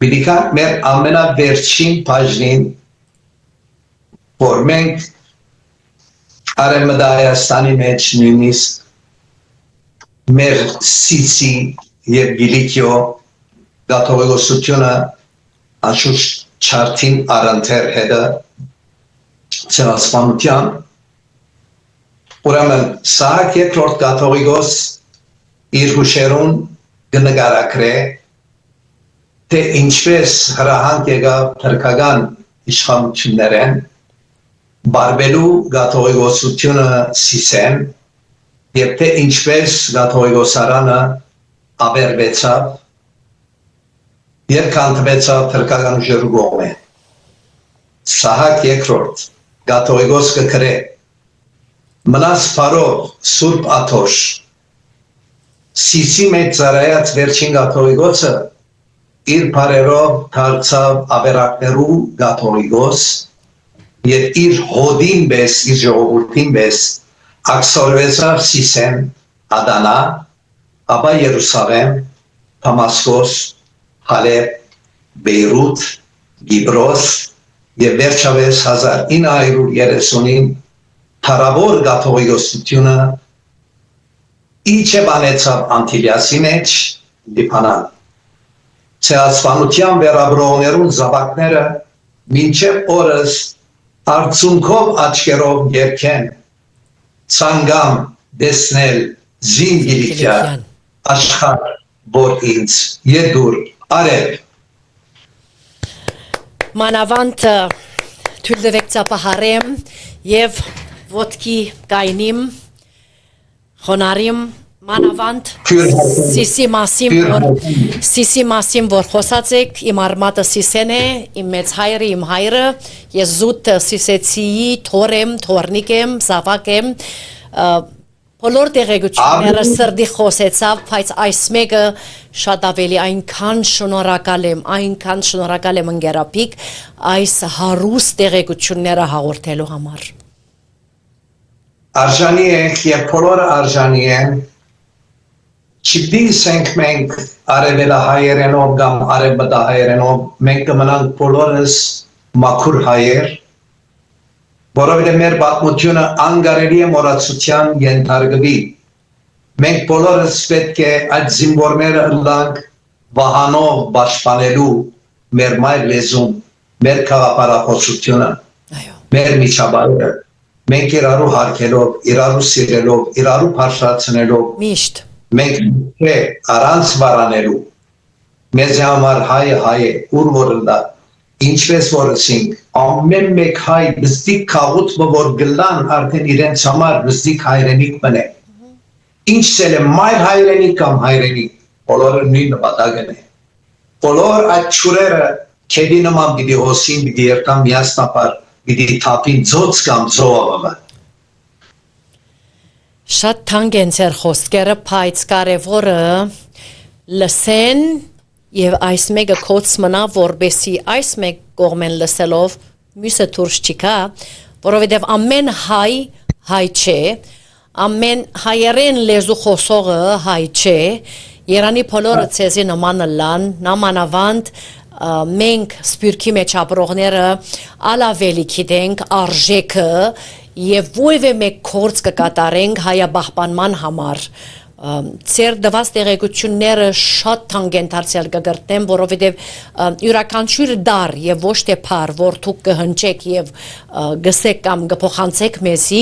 բիդիկան մեր ամենավերջին բաժնին որ մենք Արեմդայաստանի մեջ նույնիսկ մեր Սիսի և Գիլիկիո գաթողիկոսությունը անշուշտ չարդին առանթեր հետը ցեղասպանության ուրեմն Սահակ երկրորդ գաթողիկոս իր հուշերուն կնկարագրե թե ինչպես հրահանգ եկավ թրքական իշխանություններեն բարբելու գաթողիկոսությունը Սիսեն եւ թե ինչպես գաթողիկոսարանը ավերվեցավ եւ կանթվեցավ թրքական ուժերու կողմէ Սահակ երկրորդ գաթողիկոս կգրե մնաս փարով Սուրբ Աթոշ Սիսի մեջ ծառայած վերջին գաթողիկոսը իր բարերով դարձավ ավերակներու գաթողիկոս եւ իր հոդին բես իր ժողովրդին բես ակսորվեցավ Սիսեն Ադանա ապա Երուսաղեմ Դամասկոս Հալեբ Բեյրութ Գիբրոս եւ վերջապես 1930-ին Թարավոր գաթողիկոսությունը Իչե բանեցավ Անտիլիասի մեջ դիպանան Ցեղասպանության վերաբրողներուն զավակները մինչև օրս արցունքով աչքերով երգեն ցանգամ դեսնել զինգիլիկյան աշխարհ որ ինձ յետուր արել Մանավանդ թույլ տվեք ծափահարեմ եւ ոտքի գայնիմ Խոնարիմ մանավանդ Սիսի մասին որ խոսած եք իմ արմատը Սիսեն է իմ մեծ հայրը իմ հայրը ես զուտ Սիսեցիի թորեմ թորնիկ եմ զավակ եմ բոլոր տեղեկությունները սրդի խոսեցավ բայց այս մեկը շատ ավելի այնքան շնորհակալ եմ ընկերապիկ այս հարուստ տեղեկությունները հաղորդելու համար Արժանի ենք և բոլորը արժանի են չպիսենք մենք արևելահայերենով կամ արևմտահայերենով մենք կմնանք բոլորս մաքուր հայեր որովհետև մեր պատմությունը անկարելի է մոռացության ենթարկվի մենք բոլորս պետք է այդ զինվորները ըլլանք վահանով պաշտպանելու մեր մայր լեզուն մեր քաղաքապարախոսությունը մեր միջավայրը մենք իրարու հարգելով, իրարու սիրելով, իրարու բարձրացնելով Միշտ մենք առանց վարանելու մեզ համար հայ է ուր որնա ինչպես որ ասենք ամեն մեկ հայ բստիկ քաղուտ որ գլան արդեն իրենց համար բստիկ հայրենիք մնե ինչ ցել է մայր հայրենիք կամ հայրենիք բոլորը նույն նպատակն է բոլոր այդ ճուրերը քեդի նման պիտի հոսին պիտի երթան միասնապար պիտի թափին ծոց կամ ծովավը շատ թանկ են ձեր խոսքերը բայց կարևորը լսեն եւ այս մեկը կոց մնա որբեսի այս մեկ կողմեն լսելով մյուսը դուրս չկա որովհետեւ ամեն հայ չէ ամեն հայերեն լեզու խոսողը հայ չէ Երանի բոլորը ցեզի նման լան նամանավանդ մենք սպյուրքի մեջ ապրողները ալավելի գիտենք արժեքը եւ ովևէ մեկ կորց կկատարենք հայաբահբանման համար Ձեր դված տեղեկությունները շատ թանկ են դարձյալ կգրտեմ, որովհետև յուրաքանչյուր դար եւ ոչ թե փար, որ դուք կհնչեք եւ գսեք կամ կփոխանցեք մեզի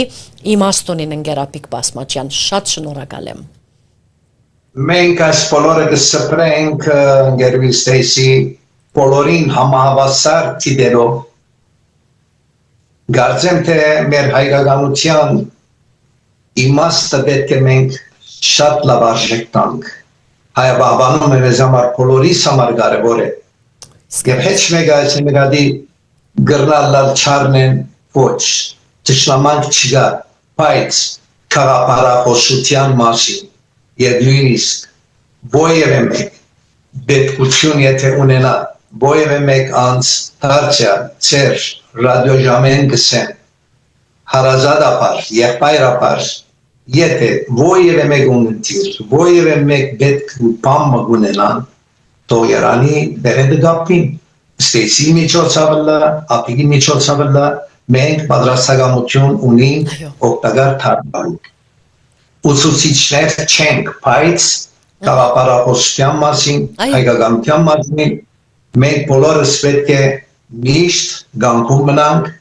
իմաստունին ընկերապիկ Բասմաճյան, շատ շնորհակալ եմ։ Մենք այս բոլորը կսպրենք ընկերուհիս Ստեյսի բոլորին համահավասար դիտելով Գարձեմ թե մեր հայկականության իմաստը պետք է մենք շատ լավ արժեք տանք հայաբահբանում է մեզ համար բոլորիս համար կարևոր է եւ հեչ մեկ այս նկատի գրնալալ չարնեն ոչ ճշտամանք չկա բայց քաղաքապարախոսության մասին եւ նույնիսկ ովևէ մեկ պետքություն եթե ունենա ովևէ մեկ անց դարձյա ծեր ռադիոժամեն գսեն հարազատապար եղբայրապար Եթե ովևէ մեկ ունեցիր, ովևէ մեկ պետք բամ մգունենան, թող Երանի դերեդը գապին, Ստեյսի միջոցավլա, ապիկի միջոցավլա, մենք պատրաստակամություն ունենք օգտակար թարգմանք։ Ուսուցիչներ չենք, բայց քաղաքապարախոսության մասին, հայկականության մասին, մենք բոլորս պետք է միշտ գանքում մնանք,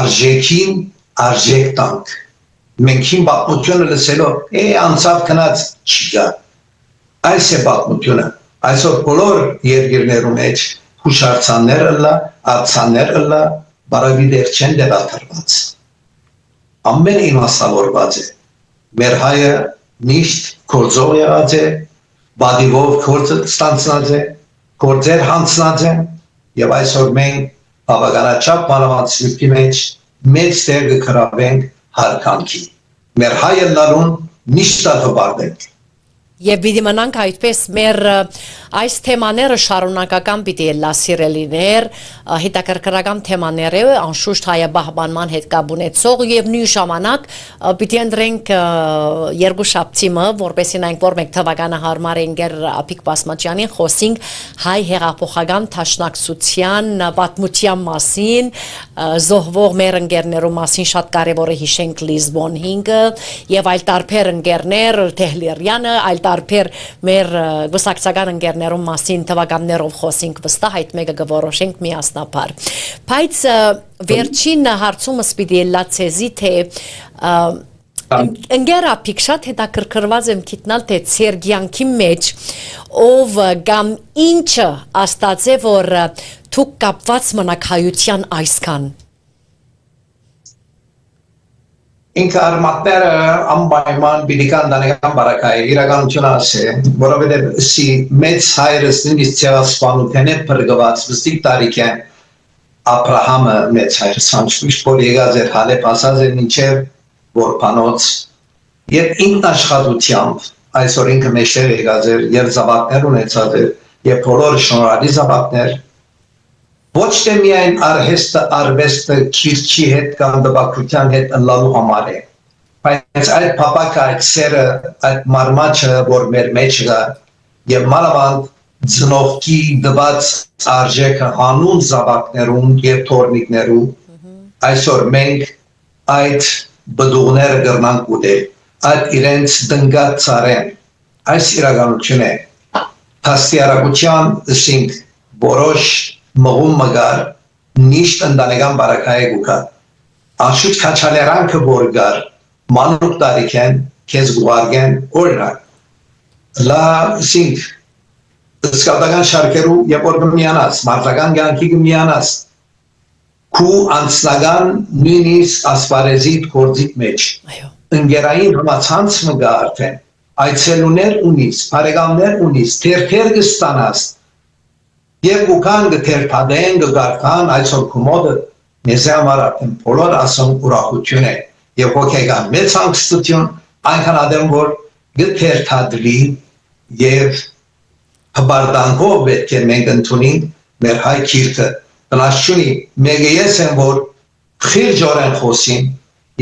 արժեքին արժեք տանք։ Մենք հին բաղմությունը լսելով, անցավ կնած չգա, այս է բաղմությունը, այսօր բոլոր երգիրներում էջ հուշարցաններ ըլլա, արձաններ ըլլա, բարավիդեր չեն դեղաթրված, ամեն իմաստավորված է, մեր հայը միշտ կործող եղած է, բադիվով կործը ստանցնած է, կործեր հանցնած է, և այսօր մենք բավականաչափ մանավանցիքի մեջ մեծ տեղ կկրավենք հարկանքի, մեր հայը լալուն միշտ ալվաբարդենք։ Եվ պիտի մնանք այդպես մեր այս թեմաները շարունակական պիտի լա սիրելիներ, հետաքրքրական թեմաներ է, անշուշտ հայաբահբանման հետ կապ ունեցող եւ նույն ժամանակ պիտի ընտրենք երկուշաբթիմը, որպեսզի նայենք որ մենք թվականը հարմար ենք Ապիկ Բասմաճյանին խոսենք հայ հեղափոխական դաշնակցության պատմության մասին, զոհվող մեր ընկերներու մասին շատ կարեւոր է հիշենք Լիզբոն 5-ը եւ այլ տարբեր ընկերներ, Թեհլերյանը, այլ տարբեր մեր գուսակցական ընկերներում մասին թվականներով խոսենք վստահ այդ մեկը կորոշենք միասնապար բայց վերջին հարցումս պիտի լացեզի թե ընկերապիկ շատ հետաքրքրված եմ գիտնալ թե ձեր կյանքի մեջ ով կամ ինչը աստած է որ դուք կապված մնաք հայության այսքան Ինքը արմատները ամբայման բիդիկան դանեկան բարակայ, իրականություն ասե, որովհետև սի մեծ հայրս նույնիսկ ցեղասպանության է փրկված, վստիկ տարիք է Աբրահամը մեծ հայրս անշուշտ որ եկած էր Հալեբ ասած էր մինչև որբանոց եւ ինքնաշխատությամբ այսօր ինքը մեջտեղ եկած էր եւ զավակներ ունեցած էր եւ բոլոր շնորհալի զավակներ Ոչ թե միայն արվեստը քիրչի հետ կամ դպակության հետ ընլալու համար է, բայց այդ պապակը, այդ սերը, այդ մարմաճը, որ մեր մեջ կա, և մանավանդ ծնողքի դված արժեքը հանուն զավակներում և թորնիկներում, այսօր մենք այդ բդուղները կրնանք ուտել, այդ իրենց դնգած ծարեն, այս իրականություն է, փաստիարակության ասինք որոշ մղում մգար նիշտ ընդանեկան բարակայ գուկա Անշուտ քաչալերանքը որ գար մանուկ տարիքեն քեզ գուարգեն օրինակ լա սինք սկավդական շարքերու երբ որ գմիանաս մարտական գանքի գմիանաս քու անցնական նույնիսկ ասպարեզիտ գործիք մեջ ընկերային համացանց մգա արդեն այցելուներ ունիս բարեկամներ ունիս թերթեր կստանաս եւ ուքան գթերփադեն գարքան այսօր կոմոդը մեզ համար արդեն բոլոր ասում ուրախություն է եւ հոգեգան մեծ հանգստություն այնքան ադեմ որ գթերթադրի եւ հբարդանքով պետք է մենք ընդունենք մեր հայ քիրքը տնաշունի մեկ ես եմ որ խիրջորեն խոսին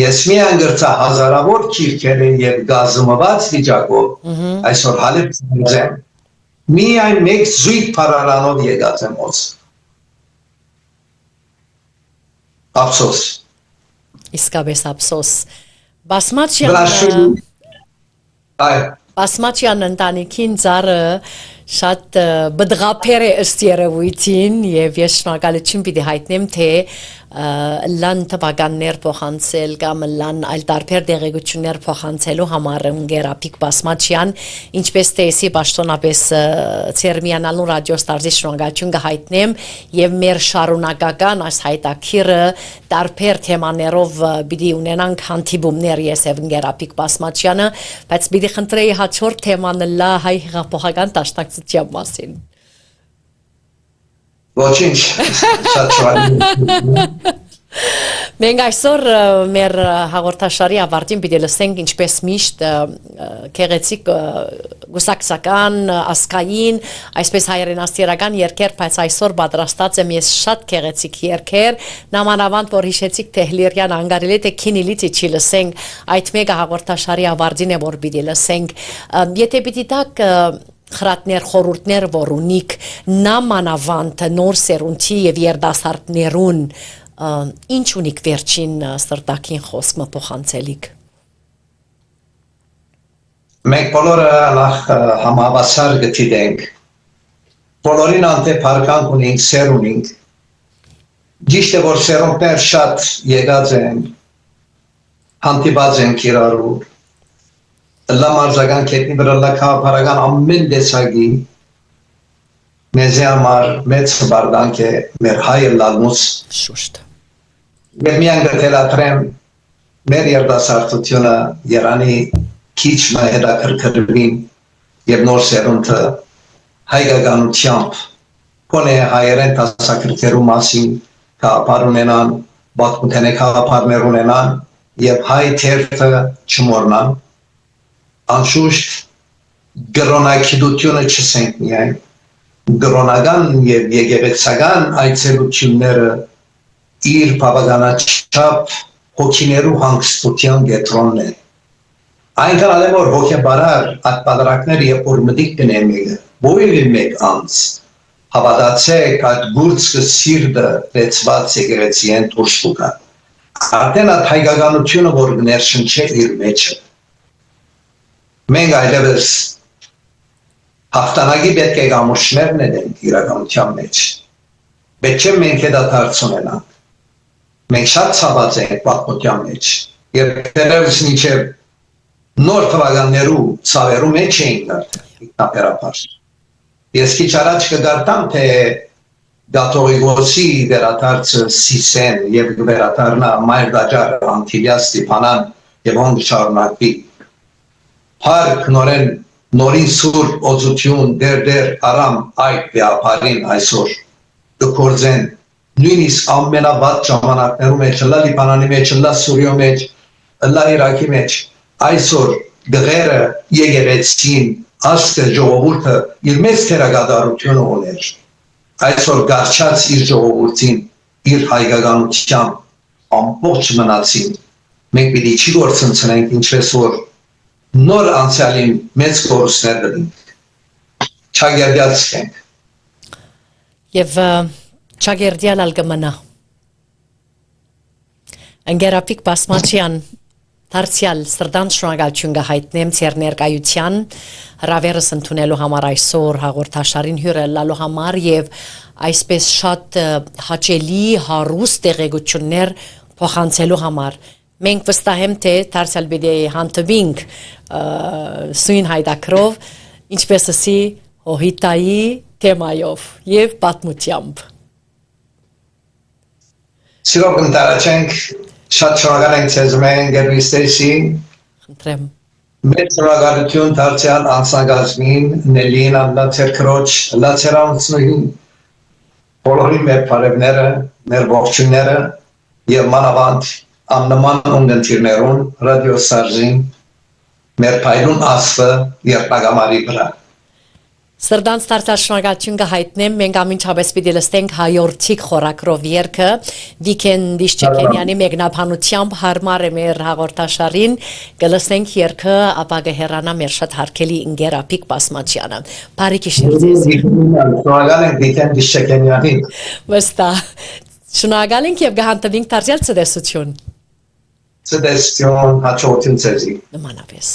ես միայն գրծա հազարավոր քիրքեր եւ գազումված վիճակով այսօր հալիբ եմ միայն մեկ զույգ պարարանով եկած եմ ոց ափսոս իսկապես ափսոս Բասմաչյան ընտանիքին ծառը շատ բդղափեր է ըստ երևույթին եւ ես շնորհակալություն պիտի հայտնեմ թե լան տվականներ փոխանցել կամ լան այլ տարբեր դեղեցություններ փոխանցելու համար ընկերապիկ Բասմաչյան ինչպես տեսի պաշտոնապես ցերմիանալու ռադիոստարզի շնորհակալություն կհայտնեմ եւ մեր շարունակական այս հայտակիրը տարբեր թեմաներով պիտի ունենանք հանդիպումներ ես եւ ընկերապիկ Բասմաչյանը բայց պիտի խնդրեի հաջորդ թեման լա հայ հեղափոխական դաշնակցության մասին Ոչինչ շատ շնորհակալ Մենք այսօր մեր հաղորդաշարի ավարտին պիտի լսենք ինչպես միշտ գեղեցիկ գուսակցական ասկային այսպես հայրենասիրական երգեր բայց այսօր պատրաստած եմ ես շատ գեղեցիկ երգեր նամանավանդ որ հիշեցիք թե Հլիրյան անգարելի թե քինիլիցի չի լսենք այդ մեկը հաղորդաշարի ավարտին է որ պիտի լսենք եթե պիտի տակ խրատներ խորուրդներ որ ունիք նամանավանդ նոր սերունդի եւ երդասարտներուն ինչ ունիք վերջին սրտակին խոսքը փոխանցելիք Մենք բոլորը նախ համավասար գտիդենք բոլորին անտե փարկանք ունենք սեր ունենք ճիշտ է որ սերունդներ շատ եկած են հանդիպած են իրարու Լամարզական կետնի վրա լակապարական ամեն դեսագի մեզի համար մեծ բարդանք է մեր հայը լալնուս շուշտ Եվ միան գտելատրեմ մեր երդասարտությունը երանի քիչ մը հետաքրքրվին եւ նոր սերունդը հայկականությամբ կոնե հայերեն տասակրկերու մասին կապար ունենան բատմութենե կապարներ ունենան եւ հայ թերթը չմորնան Անշուշտ գրոնակիդությունը չսենք միայն գրոնական եւ եկեղեցական այցելությունները իր բավականաչափ հոգիներու հանգստության գետրոնն է այնքան ալեմ որ հոգեբարար ատպադրակներ երբ որ մտիկ կնեմ ովևէ մեկ անց հավատացեք այդ գուրցը սիրտը լեցված եկեղեցիեն դուրս կգա արդեն այդ հայկականությունը որ ներշնչե իր մեջը Մենք այլևս հաղթանակի պետք է գամուշներն ենք իրականության մեջ։ Պետք չէ մենք դա դարձնենք։ Մենք շատ ցաված ենք պատմության մեջ։ Եվ դերևս մինչև նոր թվականներու ցավերու մեջ ենք ինքնաբերաբար։ Ես քիչ առաջ կգարտամ թե Գաթողիկոսի վերադարձը Սիսեն եւ վերադառնա Մայր Դաջար Անտիլիա Ստեփանան եւ ոնք շարունակվի Հարկ նորեն նորին սուր օծություն դեր արամ այդ վիապարին այսօր դկորձեն նույնիսկ ամենավատ ժամանակներում մեջ լա Լիբանանի մեջ լա Սուրիո մեջ լա Իրաքի մեջ այսօր դղերը եկեղեցին աստը ժողովուրդը իր մեծ թերագադարությունը ուներ այսօր գարչած իր ժողովրդին իր հայկականությամբ ամբողջ մնացին մենք պիտի չի գործընծնենք ինչպես որ նոր անցյալին մեծ կորուստներ դնենք չագերդյացք Եվ չագերդյալ ալգմնա Ընգերապիկ Բասմաչյան Դարձյալ սրտան շնորհակալություն կհայտնեմ ձեր ներկայության հրավերս ընդունելու համար այսօր հաղորդաշարին հյուրելալու համար եւ այսպես շատ հաճելի հարուստ տեղեկություններ փոխանցելու համար։ Մենք վստահ եմ թե դարձյալ պիտի հանդիպենք սույն հայտակրով, ինչպես ասի հոհիտայի թեմայով եւ պատմությամբ։ Սիրող ընտանիք, շատ շնորհակալ ենք ձեզ մենք գերվիստեսի։ Խնդրեմ։ Մեծ շնորհակալություն դարձյալ անձնագազմին, Նելին Անդացերքրոջ, լացերանցնուհին, բոլորի մեր բարևները, մեր ողջույնները եւ մանավանդ աննման ունգընտիրներուն ռադիո Սարժին մեր փայլուն աստը երբագամարի վրա։ Սրդանց դարձյալ շնորհակալություն կհայտնեմ, մենք ամենչապես պիտի լսենք հայորդիկ խորակրով երգը Վիկեն Դիշչեկենյանի մեկնաբանությամբ հարմար է մեր հաղորդաշարին, կլսենք երգը, ապա կհեռանա մեր շատ հարգելի ընկեր Ափիկ Պասմաչյանը։ Բարի գիշեր ձեզ։ Շնորհակալ ենք Վիկեն Դիշչեկենյանին։ Վստահ։ Շնորհակալ ենք եւ կհանդիպենք դարձյալ ցտեսություն։ Ցտեսություն, հաջողություն ձեզ։ Նմանապես։